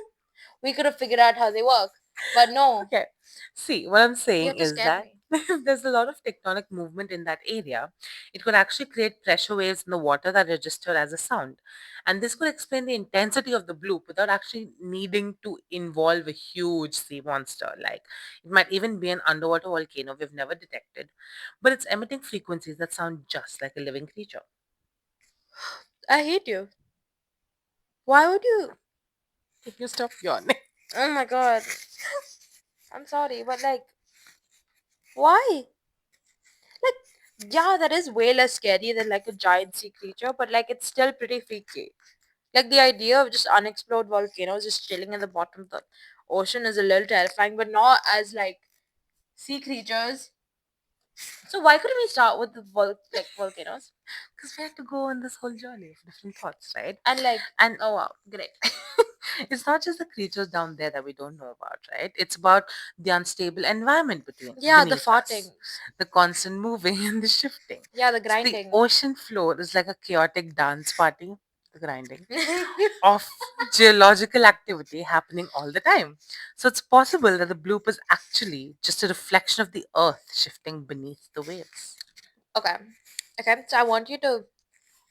[SPEAKER 2] We could have figured out how they work. But no,
[SPEAKER 1] Okay. See, what I'm
[SPEAKER 2] you
[SPEAKER 1] saying
[SPEAKER 2] have to
[SPEAKER 1] is
[SPEAKER 2] scare
[SPEAKER 1] that
[SPEAKER 2] me.
[SPEAKER 1] if there's a lot of tectonic movement in that area, it could actually create pressure waves in the water that register as a sound. And this could explain the intensity of the bloop without actually needing to involve a huge sea monster. Like it might even be an underwater volcano we've never detected, but it's emitting frequencies that sound just like a living creature.
[SPEAKER 2] I hate you. Why would you?
[SPEAKER 1] Can you stop yawning?
[SPEAKER 2] Oh my god. I'm sorry, but like, why? Like, yeah, that is way less scary than like a giant sea creature, but like, it's still pretty freaky. Like, the idea of just unexplored volcanoes just chilling at the bottom of the ocean is a little terrifying, but not as like sea creatures. So why couldn't we start with the volcanoes?
[SPEAKER 1] Because we have to go on this whole journey of different thoughts, right?
[SPEAKER 2] And like,
[SPEAKER 1] And
[SPEAKER 2] oh wow, great.
[SPEAKER 1] it's not just the creatures down there that we don't know about, right? It's about the unstable environment
[SPEAKER 2] Yeah, the
[SPEAKER 1] beneath us,
[SPEAKER 2] fartings.
[SPEAKER 1] the constant moving and the shifting.
[SPEAKER 2] Yeah, the
[SPEAKER 1] So the
[SPEAKER 2] grinding.
[SPEAKER 1] ocean floor is like a chaotic dance party, the grinding, of geological activity happening all the time. So it's possible that the bloop is actually just a reflection of the earth shifting beneath the waves.
[SPEAKER 2] Okay. Okay. So I want you to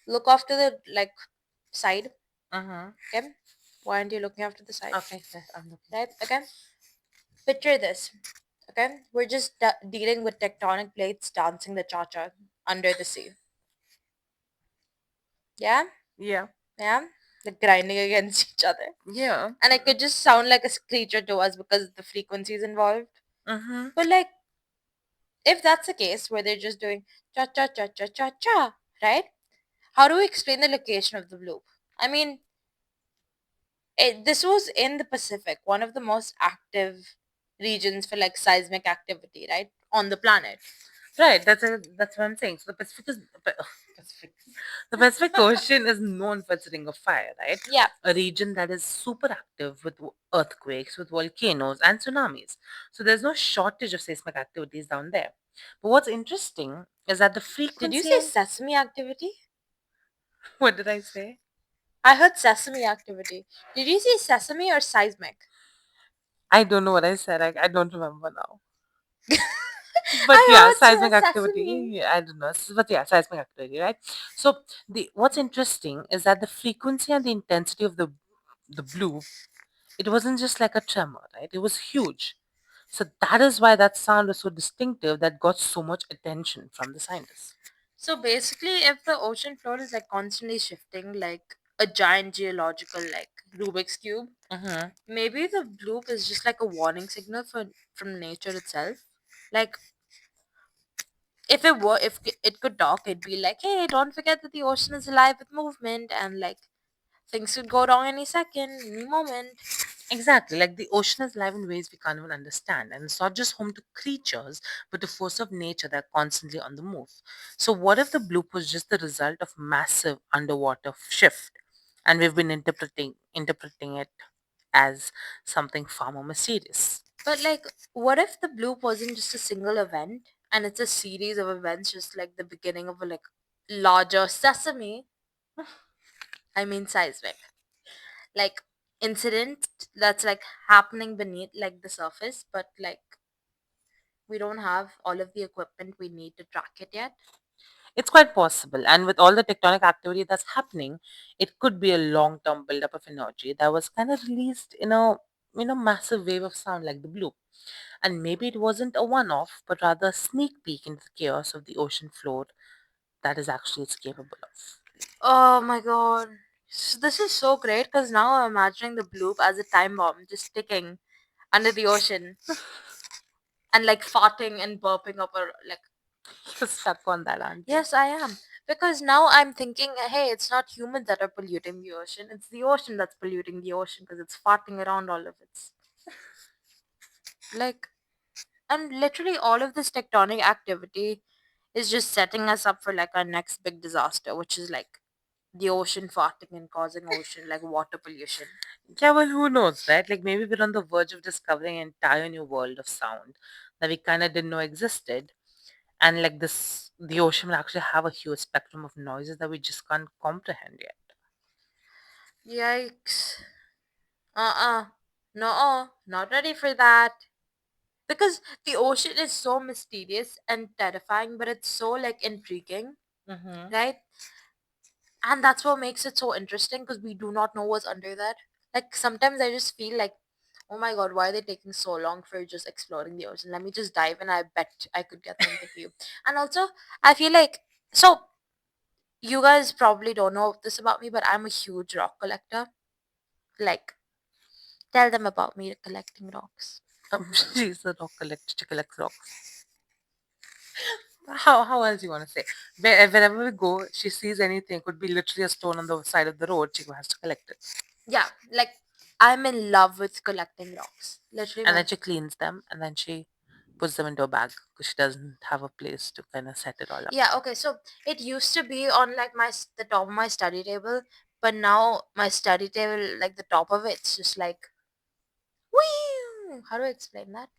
[SPEAKER 2] look off to the like side.
[SPEAKER 1] Mm-hmm.
[SPEAKER 2] Okay. Why aren't you looking off to the side?
[SPEAKER 1] Okay, yes, I'm looking.
[SPEAKER 2] Right. Okay. Picture this. Okay. We're just dealing with tectonic plates dancing the cha-cha under the sea. Yeah.
[SPEAKER 1] Yeah.
[SPEAKER 2] Yeah. Like grinding against each other.
[SPEAKER 1] Yeah.
[SPEAKER 2] And it could just sound like a creature to us because of the frequencies involved.
[SPEAKER 1] Mm-hmm.
[SPEAKER 2] But like, if that's the case, where they're just doing cha cha cha cha cha cha, right? How do we explain the location of the bloop? I mean, this was in the Pacific, one of the most active regions for like seismic activity, right, on the planet.
[SPEAKER 1] Right, that's what I'm saying. So the Pacific is Pacific. The Pacific Ocean is known for its ring of fire, right?
[SPEAKER 2] Yeah.
[SPEAKER 1] A region that is super active with earthquakes, with volcanoes and tsunamis. So there's no shortage of seismic activities down there. But what's interesting is that the
[SPEAKER 2] Did you
[SPEAKER 1] frequency
[SPEAKER 2] say
[SPEAKER 1] and
[SPEAKER 2] sesame activity?
[SPEAKER 1] what did I say?
[SPEAKER 2] I heard sesame activity. Did you say sesame or seismic?
[SPEAKER 1] I don't know what I said. I don't remember now. But yeah,
[SPEAKER 2] I heard
[SPEAKER 1] seismic activity.
[SPEAKER 2] sesame.
[SPEAKER 1] Yeah, I don't know. But yeah, seismic activity, right? So the what's interesting is that the frequency and the intensity of the blue, it wasn't just like a tremor, right? It was huge. So that is why that sound was so distinctive that got so much attention from the scientists.
[SPEAKER 2] So basically, if the ocean floor is like constantly shifting, like a giant geological like Rubik's cube,
[SPEAKER 1] Mm-hmm.
[SPEAKER 2] maybe the bloop is just like a warning signal from nature itself. Like if it were, if it could talk, it'd be like, "Hey, don't forget that the ocean is alive with movement," and like Things could go wrong any second, any moment.
[SPEAKER 1] Exactly, like the ocean is alive in ways we can't even understand, and it's not just home to creatures, but a force of nature that are constantly on the move. So, what if the bloop was just the result of massive underwater shift, and we've been interpreting it as something far more mysterious?
[SPEAKER 2] But like, what if the bloop wasn't just a single event and it's a series of events, just like the beginning of a like larger sesame? I mean, seismic, like incident that's like happening beneath like the surface, but like we don't have all of the equipment we need to track it yet.
[SPEAKER 1] It's quite possible, and with all the tectonic activity that's happening, it could be a long-term buildup of energy that was kind of released in a massive wave of sound like the bloop. And maybe it wasn't a one-off, but rather a sneak peek into the chaos of the ocean floor that is actually it's capable of.
[SPEAKER 2] Oh my god. This is so great because now I'm imagining the bloop as a time bomb just ticking under the ocean and like farting and burping up or like.
[SPEAKER 1] You're stuck on that, aren't you?
[SPEAKER 2] Yes, I am. Because now I'm thinking, hey, it's not humans that are polluting the ocean. It's the ocean that's polluting the ocean because it's farting around all of its. Like, and literally all of this tectonic activity is just setting us up for like our next big disaster, which is like the ocean farting and causing ocean like water pollution.
[SPEAKER 1] Yeah, well, who knows, right? Like maybe we're on the verge of discovering an entire new world of sound that we kind of didn't know existed. And like this, the ocean will actually have a huge spectrum of noises that we just can't comprehend yet.
[SPEAKER 2] Yikes. No, not ready for that. Because the ocean is so mysterious and terrifying, but it's so like intriguing,
[SPEAKER 1] Mm-hmm.
[SPEAKER 2] right? And that's what makes it so interesting because we do not know what's under there. Like sometimes I just feel like, oh my god, why are they taking so long for just exploring the ocean? Let me just dive in. I bet I could get something for you. And also, I feel like so you guys probably don't know this about me, but I'm a huge rock collector. Like, tell them about me collecting rocks.
[SPEAKER 1] She's a rock collector. She collects rocks. How else you want to say? Wherever we go, she sees anything. Could be literally a stone on the side of the road. She has to collect it,
[SPEAKER 2] Yeah, like I'm in love with collecting rocks. Literally,
[SPEAKER 1] and
[SPEAKER 2] my
[SPEAKER 1] then she cleans them, and then she puts them into a bag because she doesn't have a place to kind of set it all up.
[SPEAKER 2] yeah. Okay, so it used to be on like the top of my study table, but now my study table, like the top of it, it's just like, whee. How do I explain that?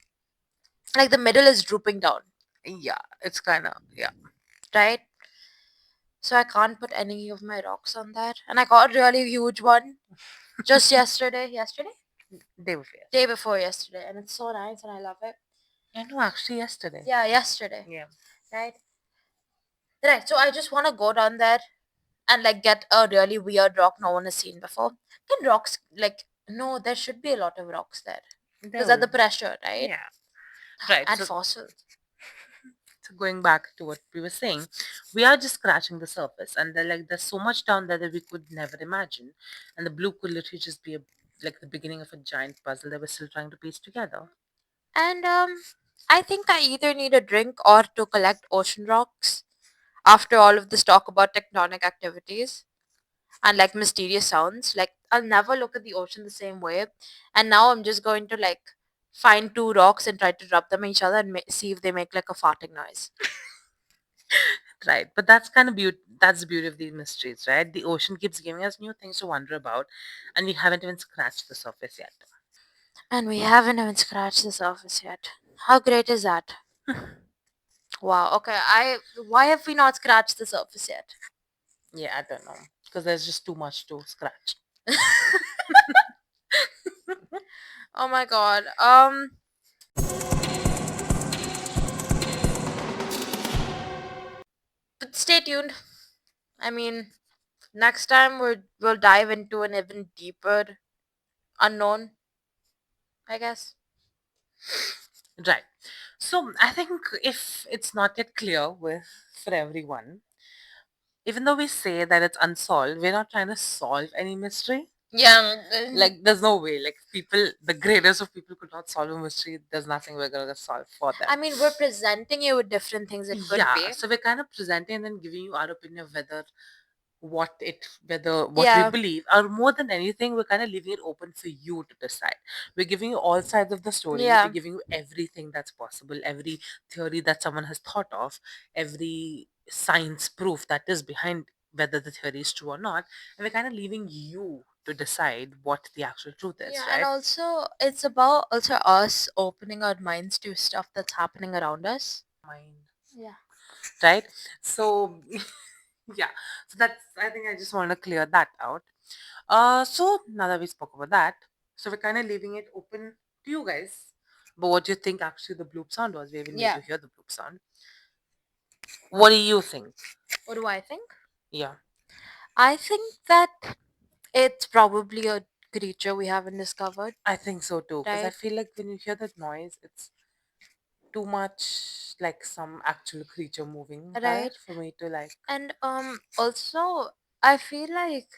[SPEAKER 2] Like the middle is drooping down,
[SPEAKER 1] Yeah, it's kind of yeah.
[SPEAKER 2] right? So I can't put any of my rocks on that, and I got a really huge one just yesterday,
[SPEAKER 1] Day before
[SPEAKER 2] day
[SPEAKER 1] yesterday.
[SPEAKER 2] before yesterday, and it's so nice and I love it.
[SPEAKER 1] I know, actually, yesterday.
[SPEAKER 2] Yeah, yesterday,
[SPEAKER 1] Yeah.
[SPEAKER 2] right? Right. So I just want to go down there and like get a really weird rock no one has seen before. Can rocks like no? There should be a lot of rocks there because
[SPEAKER 1] There
[SPEAKER 2] at
[SPEAKER 1] will.
[SPEAKER 2] the pressure, right?
[SPEAKER 1] Yeah. Right.
[SPEAKER 2] And
[SPEAKER 1] So,
[SPEAKER 2] fossils.
[SPEAKER 1] so going back to what we were saying, we are just scratching the surface, and there's so much down there that we could never imagine, and the blue could literally just be like the beginning of a giant puzzle that we're still trying to piece together.
[SPEAKER 2] And I think I either need a drink or to collect ocean rocks after all of this talk about tectonic activities and like mysterious sounds. Like I'll never look at the ocean the same way. And now I'm just going to like find two rocks and try to rub them each other and see if they make like a farting noise.
[SPEAKER 1] Right. But that's kind of beauty. That's the beauty of these mysteries, right? The ocean keeps giving us new things to wonder about, and we haven't even scratched the surface yet.
[SPEAKER 2] And we haven't even scratched the surface yet. How great is that? Wow. Okay. I Why have we not scratched the surface yet?
[SPEAKER 1] Yeah, I don't know, because there's just too much to scratch.
[SPEAKER 2] Oh my god. But stay tuned. I mean, next time we'll dive into an even deeper unknown, I guess.
[SPEAKER 1] Right. So I think if it's not yet clear with for everyone, even though we say that it's unsolved, we're not trying to solve any mystery.
[SPEAKER 2] Yeah.
[SPEAKER 1] Like there's no way. Like people, the greatest of people could not solve a mystery. There's nothing we're gonna solve for them.
[SPEAKER 2] I mean, we're presenting you with different things it could
[SPEAKER 1] Yeah.
[SPEAKER 2] be.
[SPEAKER 1] So we're kind of presenting and then giving you our opinion of whether what it whether what we
[SPEAKER 2] Yeah.
[SPEAKER 1] believe, or more than anything, we're kind of leaving it open for you to decide. We're giving you all sides of the story. We're
[SPEAKER 2] Yeah.
[SPEAKER 1] giving you everything that's possible, every theory that someone has thought of, every science proof that is behind whether the theory is true or not, and we're kind of leaving you to decide what the actual truth is,
[SPEAKER 2] Yeah, and
[SPEAKER 1] right?
[SPEAKER 2] also it's about also us opening our minds to stuff that's happening around us.
[SPEAKER 1] Mind,
[SPEAKER 2] Yeah.
[SPEAKER 1] right? So yeah, so that's, I think I just want to clear that out. So now that we spoke about that, so we're kind of leaving it open to you guys. But what do you think actually the bloop sound was? We haven't made
[SPEAKER 2] Yeah.
[SPEAKER 1] you hear the bloop sound. What do you think?
[SPEAKER 2] What do I think?
[SPEAKER 1] Yeah,
[SPEAKER 2] I think that it's probably a creature we haven't discovered,
[SPEAKER 1] I think so too. Because I
[SPEAKER 2] right?
[SPEAKER 1] feel like when you hear that noise, it's too much like some actual creature moving there
[SPEAKER 2] Right.
[SPEAKER 1] for me to like.
[SPEAKER 2] And also I feel like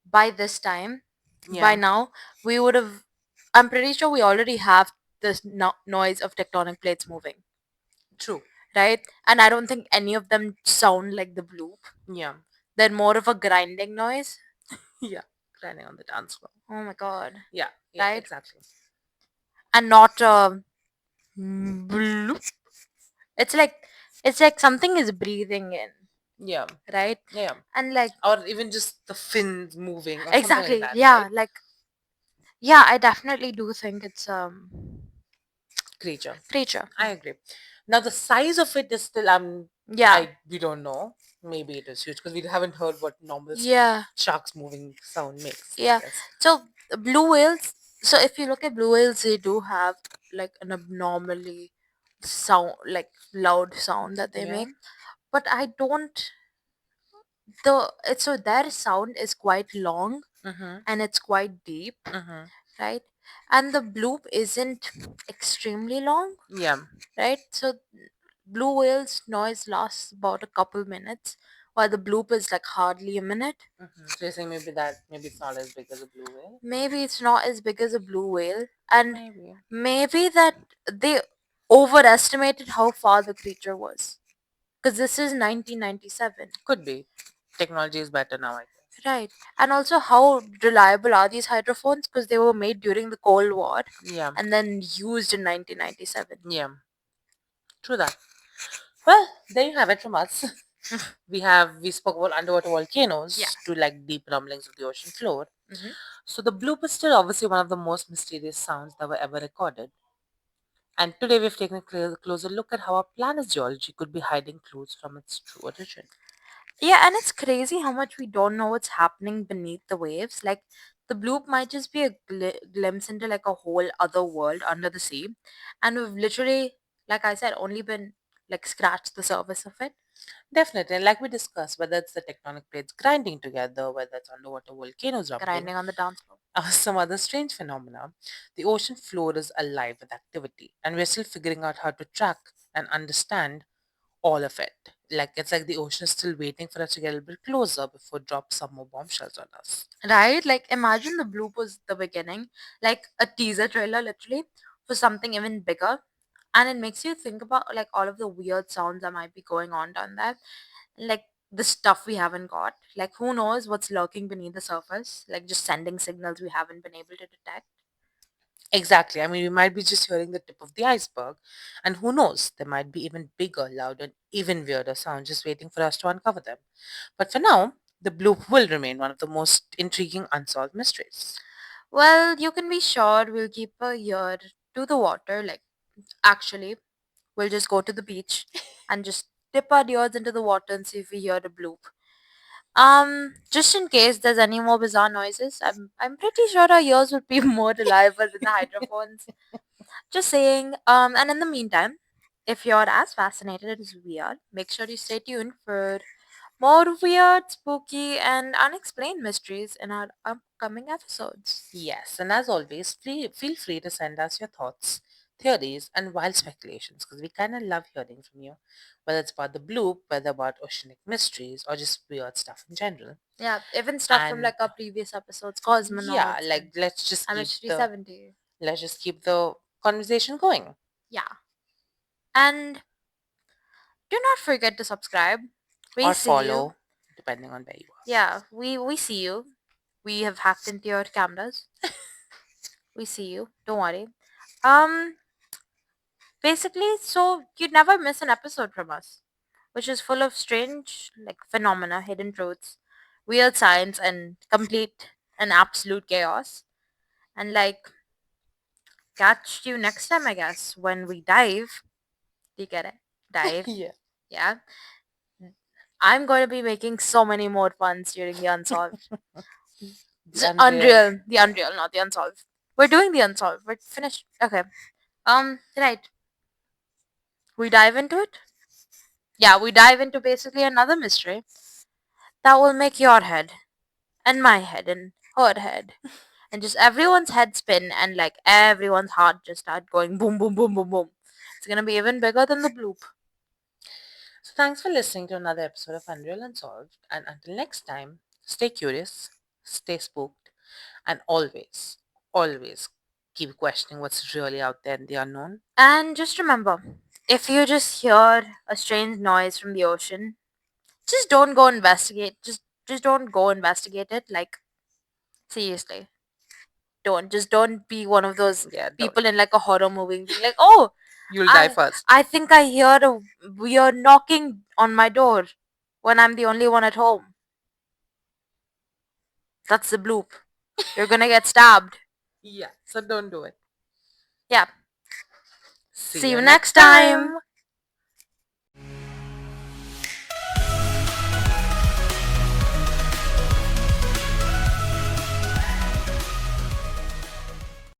[SPEAKER 2] by this time, by
[SPEAKER 1] Yeah,
[SPEAKER 2] now, we would have, I'm pretty sure we already have this noise of tectonic plates moving,
[SPEAKER 1] true.
[SPEAKER 2] right? And I don't think any of them sound like the bloop.
[SPEAKER 1] Yeah,
[SPEAKER 2] They're more of a grinding noise.
[SPEAKER 1] yeah. Grinding on the dance floor.
[SPEAKER 2] Oh my god.
[SPEAKER 1] Yeah, yeah,
[SPEAKER 2] Right?
[SPEAKER 1] exactly.
[SPEAKER 2] And not bloop. It's like it's like something is breathing in,
[SPEAKER 1] Yeah,
[SPEAKER 2] right?
[SPEAKER 1] yeah.
[SPEAKER 2] And like
[SPEAKER 1] Or even just the fins moving or something like
[SPEAKER 2] exactly,
[SPEAKER 1] that,
[SPEAKER 2] yeah,
[SPEAKER 1] right?
[SPEAKER 2] like yeah, I definitely do think it's
[SPEAKER 1] Creature.
[SPEAKER 2] creature.
[SPEAKER 1] I agree. Now the size of it is still
[SPEAKER 2] Yeah.
[SPEAKER 1] I we don't know. Maybe it is huge because we haven't heard what normal
[SPEAKER 2] Yeah.
[SPEAKER 1] sharks moving sound makes, I
[SPEAKER 2] Yeah.
[SPEAKER 1] guess.
[SPEAKER 2] So blue whales. So if you look at blue whales, they do have like an abnormally sound, like loud sound that they
[SPEAKER 1] Yeah.
[SPEAKER 2] make. But I don't. So their sound is quite long
[SPEAKER 1] Mm-hmm.
[SPEAKER 2] and it's quite deep,
[SPEAKER 1] Mm-hmm.
[SPEAKER 2] right? And the bloop isn't extremely long,
[SPEAKER 1] Yeah.
[SPEAKER 2] right? So blue whale's noise lasts about a couple minutes, while the bloop is like hardly a minute.
[SPEAKER 1] Mm-hmm. So you're saying maybe it's not as big as a blue whale?
[SPEAKER 2] Maybe it's not as big as a blue whale, and
[SPEAKER 1] Maybe.
[SPEAKER 2] maybe that they overestimated how far the creature was. Because this is 1997.
[SPEAKER 1] Could be. Technology is better now, I guess.
[SPEAKER 2] Right. And also, how reliable are these hydrophones? Because they were made during the Cold War
[SPEAKER 1] Yeah.
[SPEAKER 2] and then used in 1997.
[SPEAKER 1] Yeah. True that. Well, there you have it from us. We spoke about underwater
[SPEAKER 2] Yeah.
[SPEAKER 1] volcanoes to like deep rumblings of the ocean floor.
[SPEAKER 2] Hmm.
[SPEAKER 1] So the bloop is still obviously one of the most mysterious sounds that were ever recorded. And today we've taken a closer look at how our planet's geology could be hiding clues from its true origin.
[SPEAKER 2] Yeah, and it's crazy how much we don't know what's happening beneath the waves. Like, the bloop might just be a glimpse into like a whole other world under the sea. And we've literally, like I said, only been like scratched the surface of it,
[SPEAKER 1] Definitely, and like we discussed, whether it's the tectonic plates grinding together, whether it's underwater volcanoes rumbling,
[SPEAKER 2] grinding on the dance floor.
[SPEAKER 1] or some other strange phenomena, the ocean floor is alive with activity, and we're still figuring out how to track and understand all of it. Like it's like the ocean is still waiting for us to get a little bit closer before it drops some more bombshells on us.
[SPEAKER 2] Right? Like, imagine the bloop was the beginning, like a teaser trailer, literally, for something even bigger. And it makes you think about like all of the weird sounds that might be going on down there, like the stuff we haven't got. Like, who knows what's lurking beneath the surface? Like, just sending signals we haven't been able to detect.
[SPEAKER 1] Exactly. I mean, we might be just hearing the tip of the iceberg, and who knows, there might be even bigger, louder, and even weirder sounds just waiting for us to uncover them. But for now, the bloop will remain one of the most intriguing unsolved mysteries.
[SPEAKER 2] Well, you can be sure we'll keep a ear to the water. Like, actually, we'll just go to the beach and just dip our ears into the water and see if we hear the bloop. Just in case there's any more bizarre noises, I'm pretty sure our ears would be more reliable than the hydrophones. Just saying. And in the meantime, if you're as fascinated as we are, make sure you stay tuned for more weird, spooky, and unexplained mysteries in our upcoming episodes.
[SPEAKER 1] Yes, and as always, feel free to send us your thoughts, theories, and wild speculations because we kind of love hearing from you, whether it's about the bloop, whether about oceanic mysteries, or just weird stuff in general.
[SPEAKER 2] Yeah, even stuff from
[SPEAKER 1] And
[SPEAKER 2] like our previous episodes,
[SPEAKER 1] yeah,
[SPEAKER 2] cosmonauts
[SPEAKER 1] like
[SPEAKER 2] and MH370.
[SPEAKER 1] let's just keep the conversation going.
[SPEAKER 2] Yeah, and do not forget to subscribe. We
[SPEAKER 1] Or
[SPEAKER 2] see you
[SPEAKER 1] follow, depending on where you are.
[SPEAKER 2] Yeah, we see you. We have hacked into your cameras. We see you. Don't worry. Um, Basically, so you'd never miss an episode from us, which is full of strange, like, phenomena, hidden truths, weird science, and complete and absolute chaos. And, like, catch you next time, I guess, when we dive. Do you get it? Dive.
[SPEAKER 1] Yeah.
[SPEAKER 2] Yeah. I'm going to be making so many more puns during the Unsolved.
[SPEAKER 1] The unreal.
[SPEAKER 2] The Unreal, not the Unsolved. We're doing the Unsolved. We're finished. Okay. Right. We dive into it? Yeah, we dive into basically another mystery that will make your head and my head and her head and just everyone's head spin and like everyone's heart just start going boom, boom, boom, boom, boom. It's gonna be even bigger than the bloop.
[SPEAKER 1] So thanks for listening to another episode of Unreal Unsolved. And until next time, stay curious, stay spooked, and always, always keep questioning what's really out there in the unknown.
[SPEAKER 2] And just remember, if you just hear a strange noise from the ocean, just don't go investigate. Just don't go investigate it. Like, seriously, don't be one of those
[SPEAKER 1] Yeah, don't.
[SPEAKER 2] people in like a horror movie being like, oh,
[SPEAKER 1] You'll die
[SPEAKER 2] I
[SPEAKER 1] first.
[SPEAKER 2] I think I hear a weird knocking on my door when I'm the only one at home. That's the bloop. You're gonna get stabbed.
[SPEAKER 1] Yeah, so don't do it.
[SPEAKER 2] Yeah.
[SPEAKER 1] See
[SPEAKER 2] See
[SPEAKER 1] you
[SPEAKER 2] you
[SPEAKER 1] next
[SPEAKER 2] next time.
[SPEAKER 1] time.